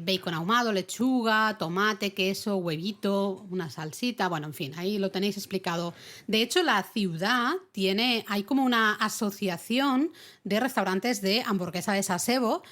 Bacon ahumado, lechuga, tomate, queso, huevito, una salsita, bueno, en fin, ahí lo tenéis explicado. De hecho, la ciudad hay como una asociación de restaurantes de hamburguesa de Sasebo,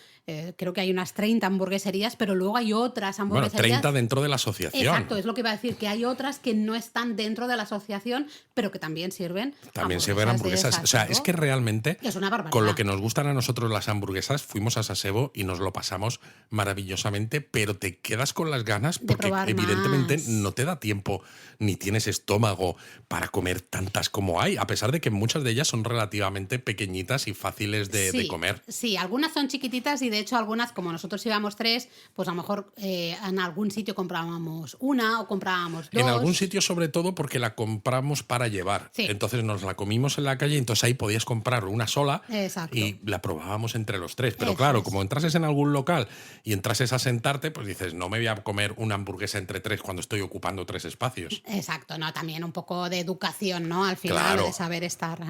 creo que hay unas 30 hamburgueserías, pero luego hay otras hamburgueserías. Bueno, 30 dentro de la asociación. Exacto, es lo que iba a decir, que hay otras que no están dentro de la asociación, pero que también sirven. También sirven hamburguesas. O sea, es que realmente, es una barbaridad. Con lo que nos gustan a nosotros las hamburguesas, fuimos a Sasebo y nos lo pasamos maravillosamente, pero te quedas con las ganas porque evidentemente no te da tiempo ni tienes estómago para comer tantas como hay, a pesar de que muchas de ellas son relativamente pequeñitas y fáciles de comer. Sí, algunas son chiquititas y de hecho algunas, como nosotros íbamos 3, pues a lo mejor en algún sitio comprábamos una o comprábamos 2. En algún sitio sobre todo porque la compramos para llevar. Sí. Entonces nos la comimos en la calle, entonces ahí podías comprar una sola. Exacto. Y la probábamos entre los 3. Pero claro, como entrases en algún local y entrases a sentarte, pues dices, no me voy a comer una hamburguesa entre 3 cuando estoy ocupando 3 espacios. Exacto, no, también un poco de educación, ¿no? Al final, de saber estar.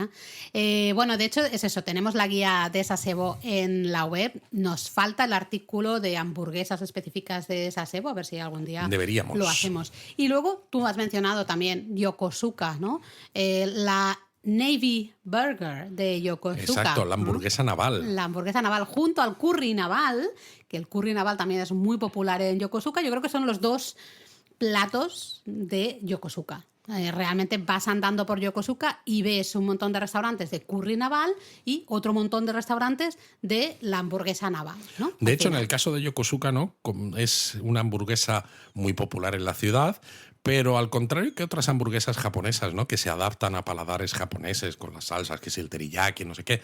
Bueno, de hecho es eso, tenemos la guía de Sasebo en la web. Nos falta el artículo de hamburguesas específicas de Sasebo, a ver si algún día deberíamos. Lo hacemos. Y luego tú has mencionado también Yokosuka, ¿no? La Navy Burger de Yokosuka. Exacto, la hamburguesa naval. La hamburguesa naval junto al curry naval, que el curry naval también es muy popular en Yokosuka. Yo creo que son los 2 platos de Yokosuka. Realmente vas andando por Yokosuka y ves un montón de restaurantes de curry naval y otro montón de restaurantes de la hamburguesa naval, ¿no? De hecho, en el caso de Yokosuka, ¿no? Es una hamburguesa muy popular en la ciudad, pero al contrario que otras hamburguesas japonesas, ¿no? Que se adaptan a paladares japoneses con las salsas, que es el teriyaki, no sé qué.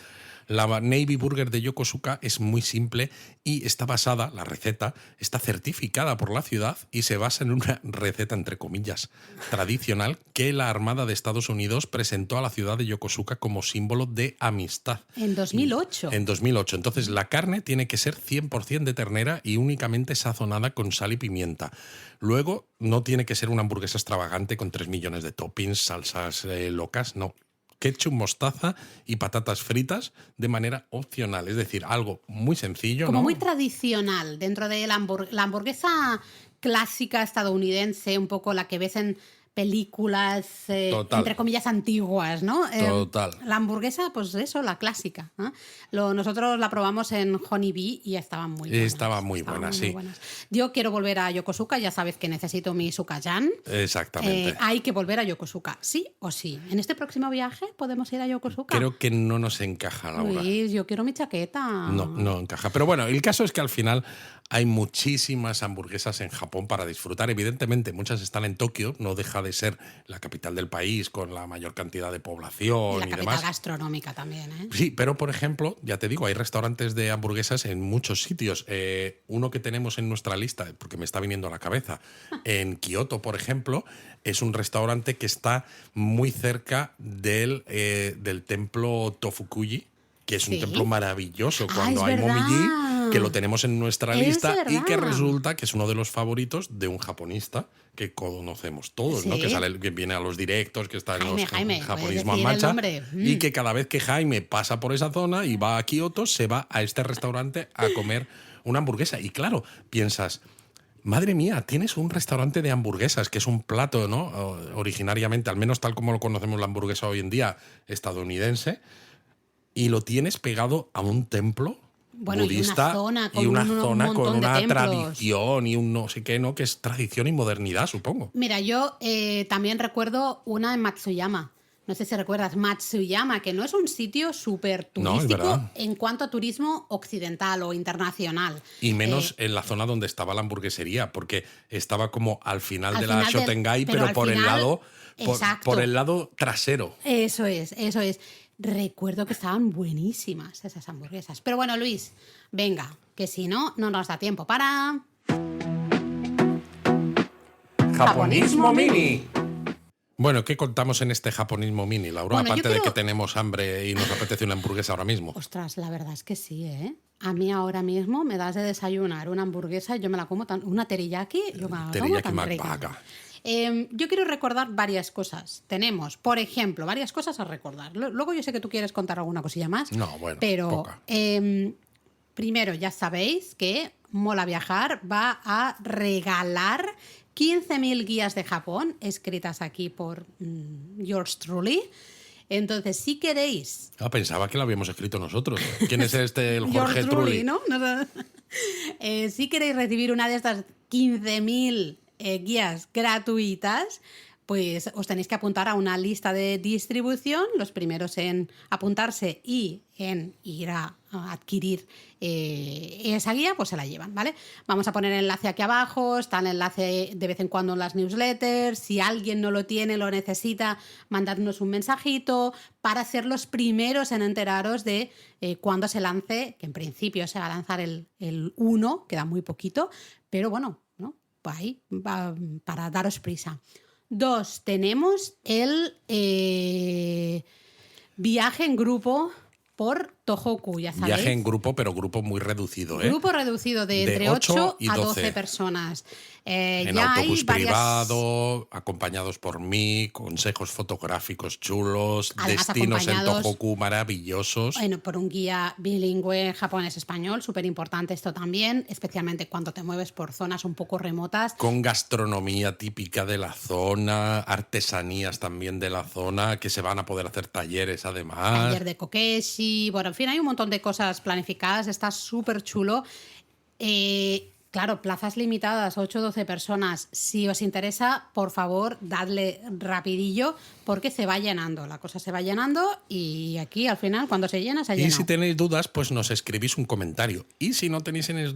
La Navy Burger de Yokosuka es muy simple y está basada, la receta, está certificada por la ciudad y se basa en una receta, entre comillas, tradicional que la Armada de Estados Unidos presentó a la ciudad de Yokosuka como símbolo de amistad. En 2008. En 2008. Entonces, la carne tiene que ser 100% de ternera y únicamente sazonada con sal y pimienta. Luego, no tiene que ser una hamburguesa extravagante con 3 millones de toppings, salsas locas, no. Ketchup, mostaza y patatas fritas de manera opcional. Es decir, algo muy sencillo. Como ¿no? muy tradicional dentro de la hamburguesa clásica estadounidense, un poco la que ves en películas, entre comillas, antiguas, ¿no? Total. La hamburguesa, pues eso, la clásica. Nosotros la probamos en Honey Bee y estaban muy buenas. Estaban muy buenas, sí. Buenas. Yo quiero volver a Yokosuka, ya sabes que necesito mi Sukayan. Exactamente. Hay que volver a Yokosuka, sí o sí. En este próximo viaje podemos ir a Yokosuka. Creo que no nos encaja, Laura. Luis, yo quiero mi chaqueta. No encaja. Pero bueno, el caso es que al final hay muchísimas hamburguesas en Japón para disfrutar. Evidentemente, muchas están en Tokio, no deja de ser la capital del país con la mayor cantidad de población y la capital demás. Gastronómica también, ¿eh? Sí, pero por ejemplo, ya te digo, hay restaurantes de hamburguesas en muchos sitios. Uno que tenemos en nuestra lista, porque me está viniendo a la cabeza, en Kioto, por ejemplo, es un restaurante que está muy cerca del templo Tofukuji, que es un templo maravilloso cuando hay momiji, que lo tenemos en nuestra lista y que resulta que es uno de los favoritos de un japonista que conocemos todos, ¿no? Que viene a los directos, que está en Japonismo en Marcha, y que cada vez que Jaime pasa por esa zona y va a Kioto, se va a este restaurante a comer una hamburguesa. Y claro, piensas, madre mía, tienes un restaurante de hamburguesas, que es un plato, ¿no? Originariamente, al menos tal como lo conocemos la hamburguesa hoy en día, estadounidense, y lo tienes pegado a un templo budista y una zona con una tradición y un no sé qué, ¿no? Que es tradición y modernidad, supongo. Mira, yo también recuerdo una en Matsuyama. No sé si recuerdas, Matsuyama, que no es un sitio súper turístico en cuanto a turismo occidental o internacional. Y menos en la zona donde estaba la hamburguesería, porque estaba como al final de la Shotengai, pero por el lado por el lado trasero. Eso es. Recuerdo que estaban buenísimas esas hamburguesas. Pero bueno, Luis, venga, que si no, no nos da tiempo para... Japonismo Mini. Bueno, ¿qué contamos en este Japonismo Mini, Laura? Aparte de que tenemos hambre y nos apetece una hamburguesa ahora mismo. Ostras, la verdad es que sí, ¿eh? A mí ahora mismo me das de desayunar una hamburguesa y yo me la como una teriyaki. Yo me la como tan rica. Yo quiero recordar varias cosas. Tenemos, por ejemplo, varias cosas a recordar. Luego yo sé que tú quieres contar alguna cosilla más. No, bueno, pero poca. Primero, ya sabéis que Mola Viajar va a regalar 15.000 guías de Japón escritas aquí por yours truly. Entonces, si queréis... Pensaba que lo habíamos escrito nosotros. ¿Quién es el Jorge Trulli? ¿No? Si queréis recibir una de estas 15.000 guías gratuitas, pues os tenéis que apuntar a una lista de distribución, los primeros en apuntarse y en ir a adquirir esa guía, pues se la llevan, ¿vale? Vamos a poner el enlace aquí abajo, está el enlace de vez en cuando en las newsletters, si alguien no lo tiene, lo necesita, mandadnos un mensajito para ser los primeros en enteraros de cuándo se lance, que en principio se va a lanzar el 1, queda muy poquito, pero bueno, ¿no? Pues ahí va, para daros prisa. 2, tenemos el viaje en grupo por Tohoku, ya sabéis. Viaje en grupo, pero grupo muy reducido, ¿eh? Grupo reducido de entre 8 a 12 personas. En ya autobús privado, acompañados por mí, consejos fotográficos chulos, además, destinos en Tohoku maravillosos. Bueno, por un guía bilingüe japonés-español, súper importante esto también, especialmente cuando te mueves por zonas un poco remotas. Con gastronomía típica de la zona, artesanías también de la zona, que se van a poder hacer talleres además. Taller de kokeshi, bueno, en fin, hay un montón de cosas planificadas, está súper chulo. Claro, plazas limitadas, 8 o 12 personas. Si os interesa, por favor, dadle rapidillo porque se va llenando. La cosa se va llenando y aquí al final, cuando se llena, se llena. Y si tenéis dudas, pues nos escribís un comentario. Y si no tenéis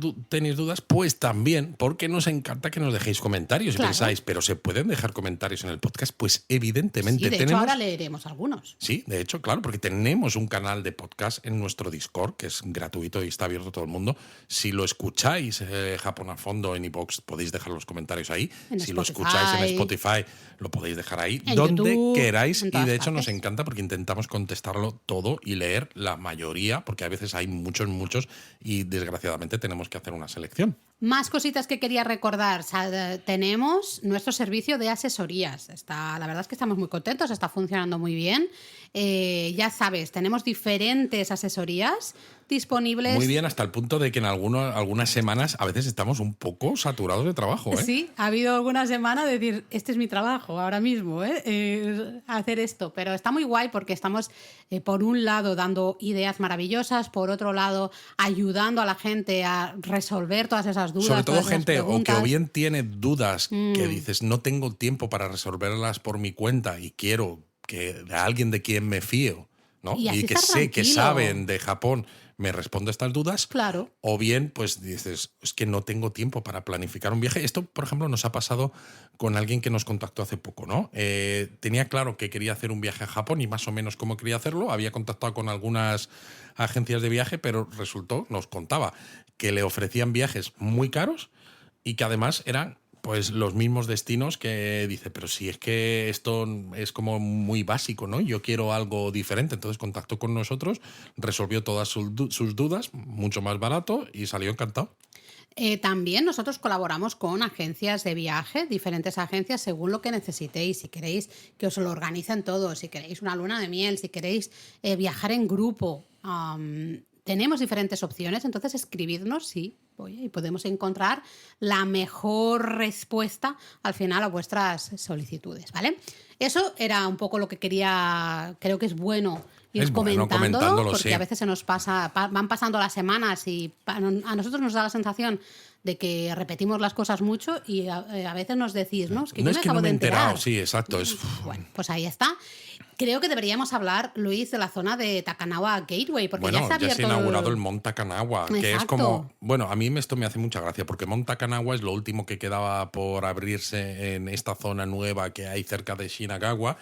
dudas, pues también, porque nos encanta que nos dejéis comentarios. Claro. Y pensáis, pero ¿se pueden dejar comentarios en el podcast? Pues evidentemente. Sí, de hecho ahora leeremos algunos. Sí, de hecho, claro, porque tenemos un canal de podcast en nuestro Discord, que es gratuito y está abierto a todo el mundo. Si lo escucháis... Japón a fondo en iVoox, podéis dejar los comentarios ahí. Si lo escucháis en Spotify, lo podéis dejar ahí. En donde YouTube, queráis. Y de hecho nos encanta porque intentamos contestarlo todo y leer la mayoría, porque a veces hay muchos y desgraciadamente tenemos que hacer una selección. Más cositas que quería recordar. Tenemos nuestro servicio de asesorías. La verdad es que estamos muy contentos, está funcionando muy bien. Ya sabes, tenemos diferentes asesorías disponibles. Muy bien, hasta el punto de que en algunas semanas a veces estamos un poco saturados de trabajo, ¿eh? Sí, ha habido alguna semana de decir, este es mi trabajo ahora mismo, hacer esto. Pero está muy guay porque estamos, por un lado, dando ideas maravillosas, por otro lado, ayudando a la gente a resolver todas esas dudas. Sobre todo gente o bien tiene dudas que dices, no tengo tiempo para resolverlas por mi cuenta y quiero que de alguien de quien me fío, ¿no? Y que sé que saben de Japón me responde estas dudas. Claro. O bien, pues dices, es que no tengo tiempo para planificar un viaje. Esto, por ejemplo, nos ha pasado con alguien que nos contactó hace poco, ¿no? Tenía claro que quería hacer un viaje a Japón y más o menos cómo quería hacerlo. Había contactado con algunas agencias de viaje, pero nos contaba que le ofrecían viajes muy caros y que además eran pues los mismos destinos que dice, pero si es que esto es como muy básico, ¿no? Yo quiero algo diferente. Entonces contactó con nosotros, resolvió todas sus dudas, mucho más barato y salió encantado. También nosotros colaboramos con agencias de viaje, diferentes agencias según lo que necesitéis. Si queréis que os lo organicen todo, si queréis una luna de miel, si queréis viajar en grupo, tenemos diferentes opciones, entonces escribidnos, sí, y podemos encontrar la mejor respuesta al final a vuestras solicitudes, ¿vale? Eso era un poco lo que creo que es bueno ir comentándolo, porque sí. A veces se nos van pasando las semanas y a nosotros nos da la sensación de que repetimos las cosas mucho y a veces nos decís, ¿no? Es que yo me acabo de enterar. Sí, exacto. Bueno, pues ahí está. Creo que deberíamos hablar, Luis, de la zona de Takanawa Gateway, porque ya se ha abierto... ya se ha inaugurado el Mont Takanawa, que es como... Bueno, a mí esto me hace mucha gracia, porque Mont Takanawa es lo último que quedaba por abrirse en esta zona nueva que hay cerca de Shinagawa,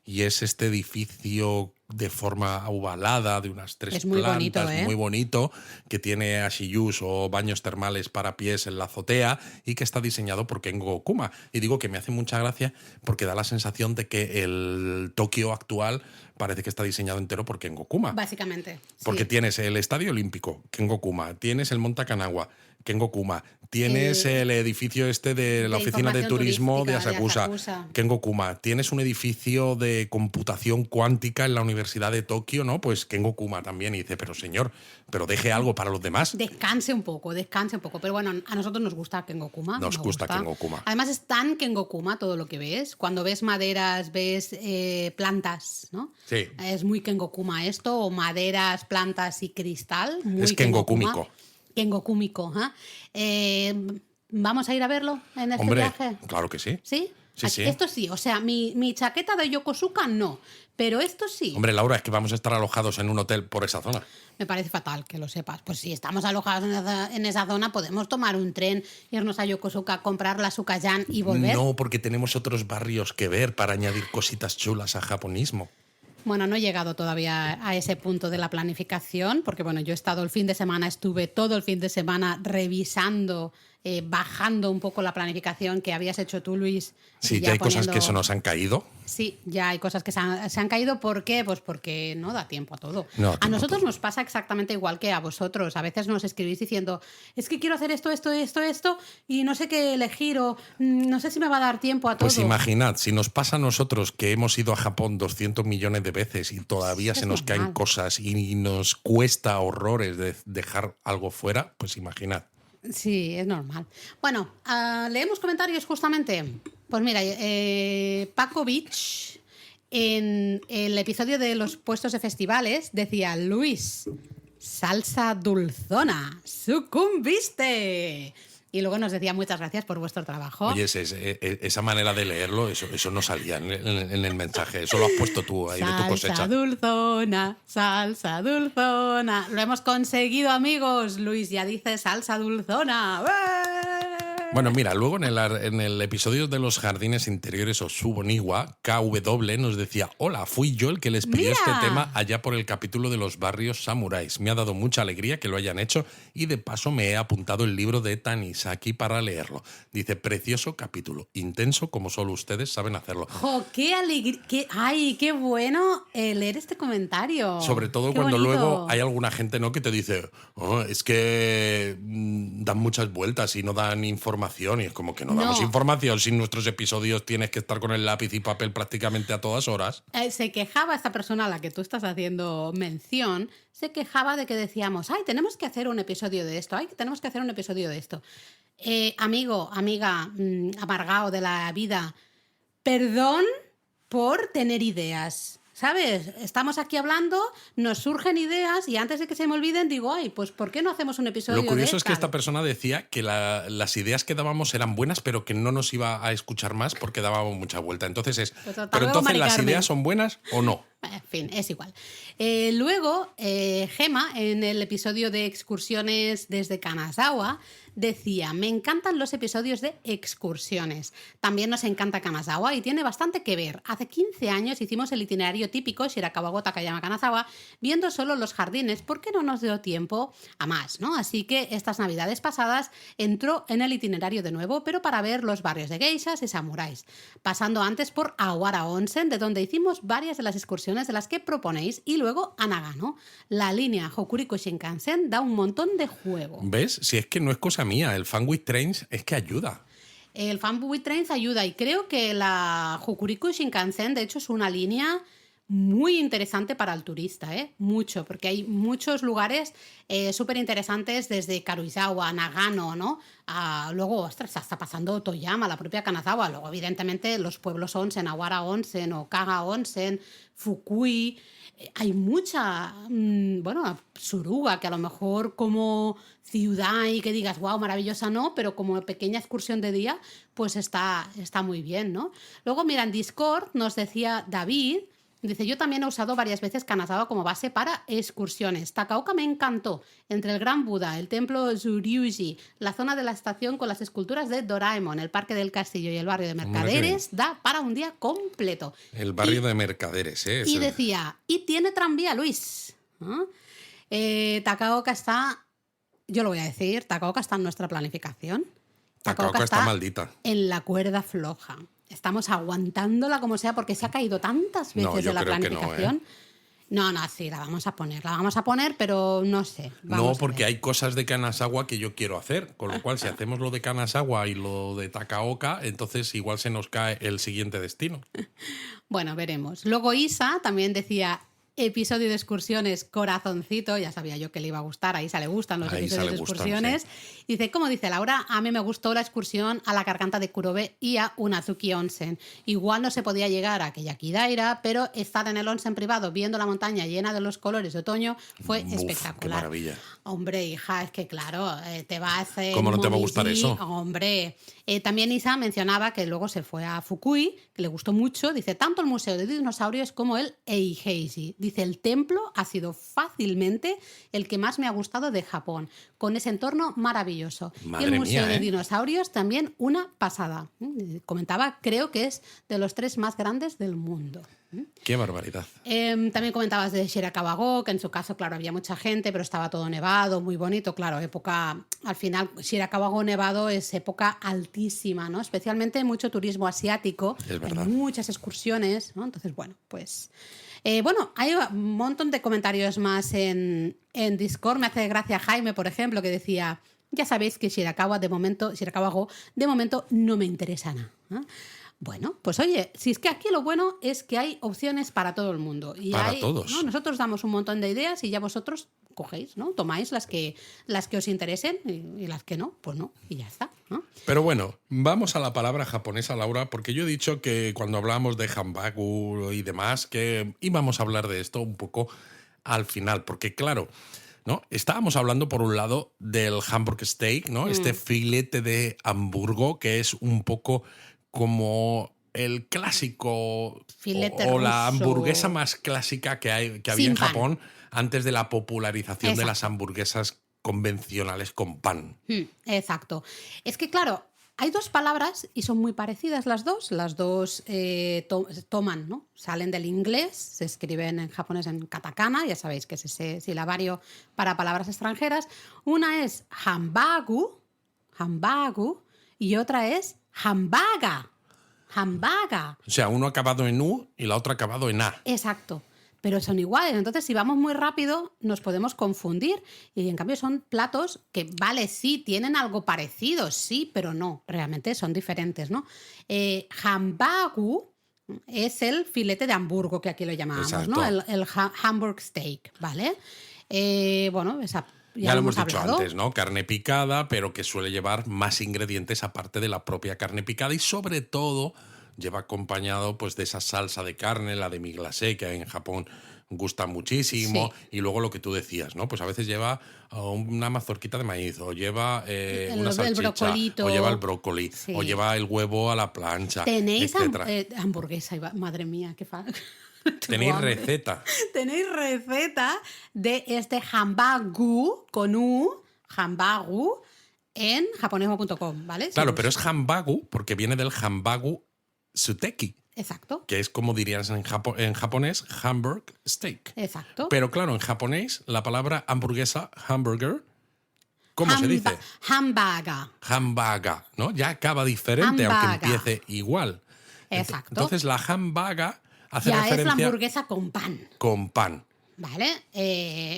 y es este edificio de forma ovalada, de unas 3 plantas, bonito, muy bonito, que tiene ashiyus o baños termales para pies en la azotea y que está diseñado por Kengo Okuma. Y digo que me hace mucha gracia porque da la sensación de que el Tokio actual parece que está diseñado entero por Kengo Okuma. Básicamente. Porque sí. Tienes el Estadio Olímpico, Kengo Okuma, tienes el Mont Takanawa, Kengokuma. Tienes el edificio de la oficina de turismo de Asakusa. Kengokuma. Tienes un edificio de computación cuántica en la Universidad de Tokio, ¿no? Pues Kengokuma también. Y dice, pero señor, pero deje algo para los demás. Descanse un poco. Pero bueno, a nosotros nos gusta Kengokuma. Nos gusta Kengokuma. Además es tan Kengokuma todo lo que ves. Cuando ves maderas, ves plantas, ¿no? Sí. Es muy Kengokuma esto, o maderas, plantas y cristal. Muy es Kengokúmico. Kengokúmico, ¿vamos a ir a verlo en este viaje? Claro que sí. ¿Sí? Sí. Esto sí, o sea, mi chaqueta de Yokosuka no, pero esto sí. Hombre, Laura, es que vamos a estar alojados en un hotel por esa zona. Me parece fatal que lo sepas. Pues si estamos alojados en esa zona, podemos tomar un tren, irnos a Yokosuka, comprar la Sukayan y volver. No, porque tenemos otros barrios que ver para añadir cositas chulas a japonismo. Bueno, no he llegado todavía a ese punto de la planificación, porque bueno, yo estuve todo el fin de semana revisando, bajando un poco la planificación que habías hecho tú, Luis. Sí, ya hay cosas que se nos han caído. Sí, ya hay cosas que se han caído. ¿Por qué? Pues porque no da tiempo a todo. A nosotros nos pasa exactamente igual que a vosotros. A veces nos escribís diciendo, es que quiero hacer esto, y no sé qué elegir, o no sé si me va a dar tiempo a todo. Pues imaginad, si nos pasa a nosotros que hemos ido a Japón 200 millones de veces y todavía se nos caen cosas y nos cuesta horrores de dejar algo fuera, pues imaginad. Sí, es normal. Bueno, leemos comentarios justamente. Pues mira, Paco Beach, en el episodio de los puestos de festivales, decía, Luis, salsa dulzona, sucumbiste. Y luego nos decía, muchas gracias por vuestro trabajo. Oye, esa manera de leerlo, eso no salía en el mensaje. Eso lo has puesto tú ahí de tu cosecha. Salsa dulzona. Lo hemos conseguido, amigos. Luis ya dice salsa dulzona. Bueno, mira, luego en el episodio de los jardines interiores o Suboniwa, KW nos decía, hola, fui yo el que les pidió este tema allá por el capítulo de los barrios samuráis. Me ha dado mucha alegría que lo hayan hecho y de paso me he apuntado el libro de Tanizaki para leerlo. Dice, precioso capítulo, intenso como solo ustedes saben hacerlo. ¡Jo, qué alegría! ¡Ay, qué bueno leer este comentario! Sobre todo qué cuando bonito. Luego hay alguna gente, ¿no?, que te dice, es que dan muchas vueltas y no dan información. Y es como que no damos información si en nuestros episodios tienes que estar con el lápiz y papel prácticamente a todas horas. Se quejaba esta persona a la que tú estás haciendo mención, se quejaba de que decíamos, tenemos que hacer un episodio de esto, tenemos que hacer un episodio de esto. Amigo, amiga, amargado de la vida, perdón por tener ideas. ¿Sabes? Estamos aquí hablando, nos surgen ideas y antes de que se me olviden digo, pues ¿por qué no hacemos un episodio de Lo curioso tal? es que esta persona decía que las ideas que dábamos eran buenas, pero que no nos iba a escuchar más porque dábamos mucha vuelta. Entonces pero entonces, ¿las ideas son buenas o no? En fin, es igual. Luego, Gema, en el episodio de excursiones desde Kanazawa, decía, me encantan los episodios de excursiones. También nos encanta Kanazawa y tiene bastante que ver. Hace 15 años hicimos el itinerario típico Shirakawa Takayama Kanazawa, viendo solo los jardines porque no nos dio tiempo a más, ¿no? Así que estas navidades pasadas entró en el itinerario de nuevo, pero para ver los barrios de geishas y samuráis, pasando antes por Awara Onsen, de donde hicimos varias de las excursiones de las que proponéis, y luego a Nagano. La línea Hokuriku Shinkansen da un montón de juego. ¿Ves? Si es que no es cosa mía, el Fan with Trains es que ayuda. El Fan with Trains ayuda y creo que la Hokuriku Shinkansen, de hecho, es una línea muy interesante para el turista, mucho, porque hay muchos lugares súper interesantes desde Karuizawa, Nagano, ¿no? Luego, ostras, está pasando Toyama, la propia Kanazawa, luego evidentemente los pueblos onsen, Awara Onsen o Kaga Onsen, Fukui, hay mucha, Suruga, que a lo mejor como ciudad y que digas, wow, maravillosa, no, pero como pequeña excursión de día, pues está muy bien, ¿no? Luego, mira, en Discord nos decía David, dice, yo también he usado varias veces Kanazawa como base para excursiones. Takaoka me encantó. Entre el Gran Buda, el templo Zuryuji, la zona de la estación con las esculturas de Doraemon, el parque del castillo y el barrio de Mercaderes, da para un día completo. El barrio de Mercaderes, ¿eh? Y decía, y tiene tranvía, Luis. Takaoka está, yo lo voy a decir, Takaoka está en nuestra planificación. Takaoka está maldita. En la cuerda floja. Estamos aguantándola como sea porque se ha caído tantas veces de la planificación. No, sí, la vamos a poner, pero no sé. No, porque hay cosas de Kanazawa que yo quiero hacer, con lo cual si hacemos lo de Kanazawa y lo de Takaoka, entonces igual se nos cae el siguiente destino. Bueno, veremos. Luego Isa también decía... Episodio de excursiones, corazoncito, ya sabía yo que le iba a gustar, a Isa le gustan los episodios de excursiones. Sí. Dice, como dice Laura, a mí me gustó la excursión a la garganta de Kurobe y a Unazuki Onsen. Igual no se podía llegar a aquella Kidaira, pero estar en el onsen privado viendo la montaña llena de los colores de otoño fue espectacular. ¡Qué maravilla! Hombre, hija, es que claro, te vas... ¿Cómo no te va a gustar eso? Hombre, también Isa mencionaba que luego se fue a Fukui, que le gustó mucho. Dice, tanto el Museo de Dinosaurios como el Eiheiji. Dice, el templo ha sido fácilmente el que más me ha gustado de Japón, con ese entorno maravilloso. Madre y el Museo mía, de Dinosaurios también una pasada. Comentaba, creo que es de los 3 más grandes del mundo. ¡Qué barbaridad! También comentabas de Shirakawa-go, que en su caso, claro, había mucha gente, pero estaba todo nevado, muy bonito. Claro, época, al final, Shirakawa-go nevado es época altísima, ¿no? Especialmente mucho turismo asiático. Es verdad. Hay muchas excursiones, ¿no? Entonces, bueno, pues... bueno, hay un montón de comentarios más en Discord. Me hace gracia Jaime, por ejemplo, que decía... Ya sabéis que Shirakawa-go, de momento no me interesa nada, ¿no? Bueno, pues oye, si es que aquí lo bueno es que hay opciones para todo el mundo. Y para todos. ¿no? Nosotros damos un montón de ideas y ya vosotros cogéis, ¿no? Tomáis las que os interesen y las que no, pues no, y ya está, ¿no? Pero bueno, vamos a la palabra japonesa, Laura, porque yo he dicho que cuando hablábamos de hanbaku y demás, que íbamos a hablar de esto un poco al final, porque claro... ¿no? Estábamos hablando, por un lado, del hamburg steak, ¿no? Este filete de Hamburgo, que es un poco como el clásico filete o la ruso. Hamburguesa más clásica que había en Japón antes de la popularización de las hamburguesas convencionales con pan. Exacto. Es que, claro, hay 2 palabras y son muy parecidas las dos. Las dos toman, ¿no? Salen del inglés, se escriben en japonés en katakana, ya sabéis que es ese silabario para palabras extranjeras. Una es hambagu, y otra es hambaga. O sea, uno acabado en U y la otra acabado en A. Exacto. Pero son iguales. Entonces, si vamos muy rápido, nos podemos confundir. Y en cambio son platos que, vale, sí, tienen algo parecido, sí, pero no. Realmente son diferentes, ¿no? Hambagu es el filete de Hamburgo, que aquí lo llamábamos, exacto, ¿no? El hamburg steak, ¿vale? Bueno, esa... Ya lo hemos dicho antes, ¿no? Carne picada, pero que suele llevar más ingredientes aparte de la propia carne picada y sobre todo lleva acompañado pues de esa salsa de carne, la de mi glacé, que en Japón gusta muchísimo, sí. Y luego lo que tú decías, ¿no? Pues a veces lleva una mazorquita de maíz, o lleva una salchicha, o lleva el brócoli, sí. O lleva el huevo a la plancha, ¿tenéis hamburguesa? Madre mía, qué fa... Tenéis receta. Tenéis receta de este hambagu con U, hambagu, en japonesmo.com, ¿vale? Claro, pero es hambagu porque viene del hambagu suteki. Exacto. Que es como dirías en japonés, hamburg steak. Exacto. Pero claro, en japonés la palabra hamburguesa, hamburger, ¿cómo se dice? Hambaga. Hambaga, ¿no? Ya acaba diferente, aunque empiece igual. Exacto. Entonces la hambaga hace ya referencia... es la hamburguesa con pan. Con pan. ¿Vale?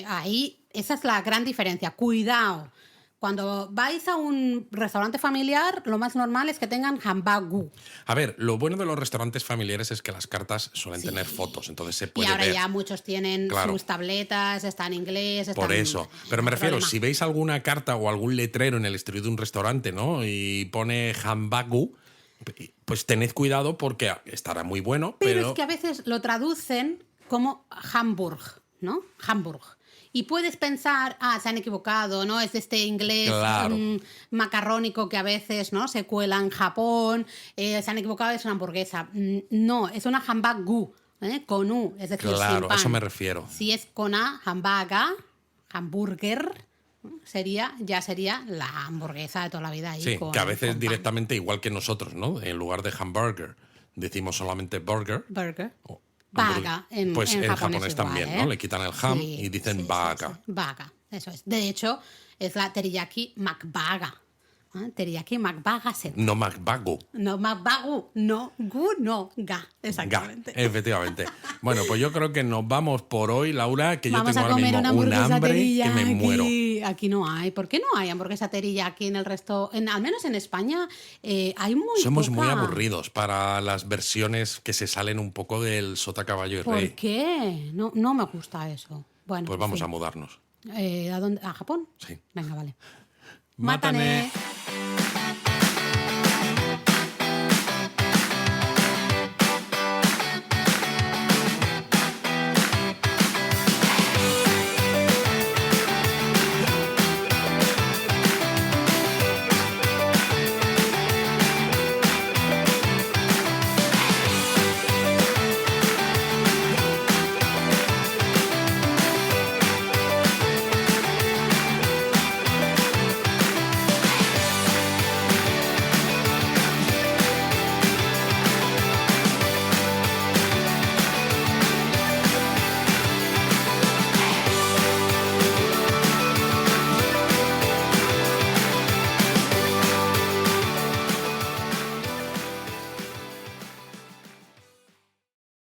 Ahí, esa es la gran diferencia. Cuidado. Cuando vais a un restaurante familiar, lo más normal es que tengan hambagu. A ver, lo bueno de los restaurantes familiares es que las cartas suelen tener fotos, entonces se puede ver. Y ahora ya muchos tienen sus tabletas, está en inglés, está por eso. Pero me refiero, si veis alguna carta o algún letrero en el exterior de un restaurante, ¿no? Y pone hambagu, pues tened cuidado porque estará muy bueno, pero... es que a veces lo traducen como Hamburg, ¿no? Hamburg. Y puedes pensar, se han equivocado, ¿no? Es de este inglés macarrónico que a veces, ¿no? Se cuela en Japón, se han equivocado, es una hamburguesa. No, es una hambagu, con U, es decir, claro, sin pan. A eso me refiero. Si es con A, hambaga, hamburger, ya sería la hamburguesa de toda la vida. Ahí sí, con, que a veces directamente pan. Igual que nosotros, ¿no? En lugar de hamburger, decimos solamente burger. Burger. Baga en japonés igual, también, ¿no? Le quitan el ham y dicen baga. Sí. Baga, eso es. De hecho, es la teriyaki macbaga. Teriyaki McBagaset. No McBago. No McBago, no Gu, no Ga. Exactamente. Efectivamente. Bueno, pues yo creo que nos vamos por hoy, Laura, que vamos yo tengo a comer ahora mismo un hambre que me muero. Aquí no hay. ¿Por qué no hay hamburguesa teriyaki en el resto? Al menos en España hay muy Somos poca. muy aburridos para las versiones que se salen un poco del sota, caballo y rey. ¿Por qué? No me gusta eso. Bueno, pues vamos a mudarnos. ¿A dónde? ¿A Japón? Sí. Venga, vale. Mátane.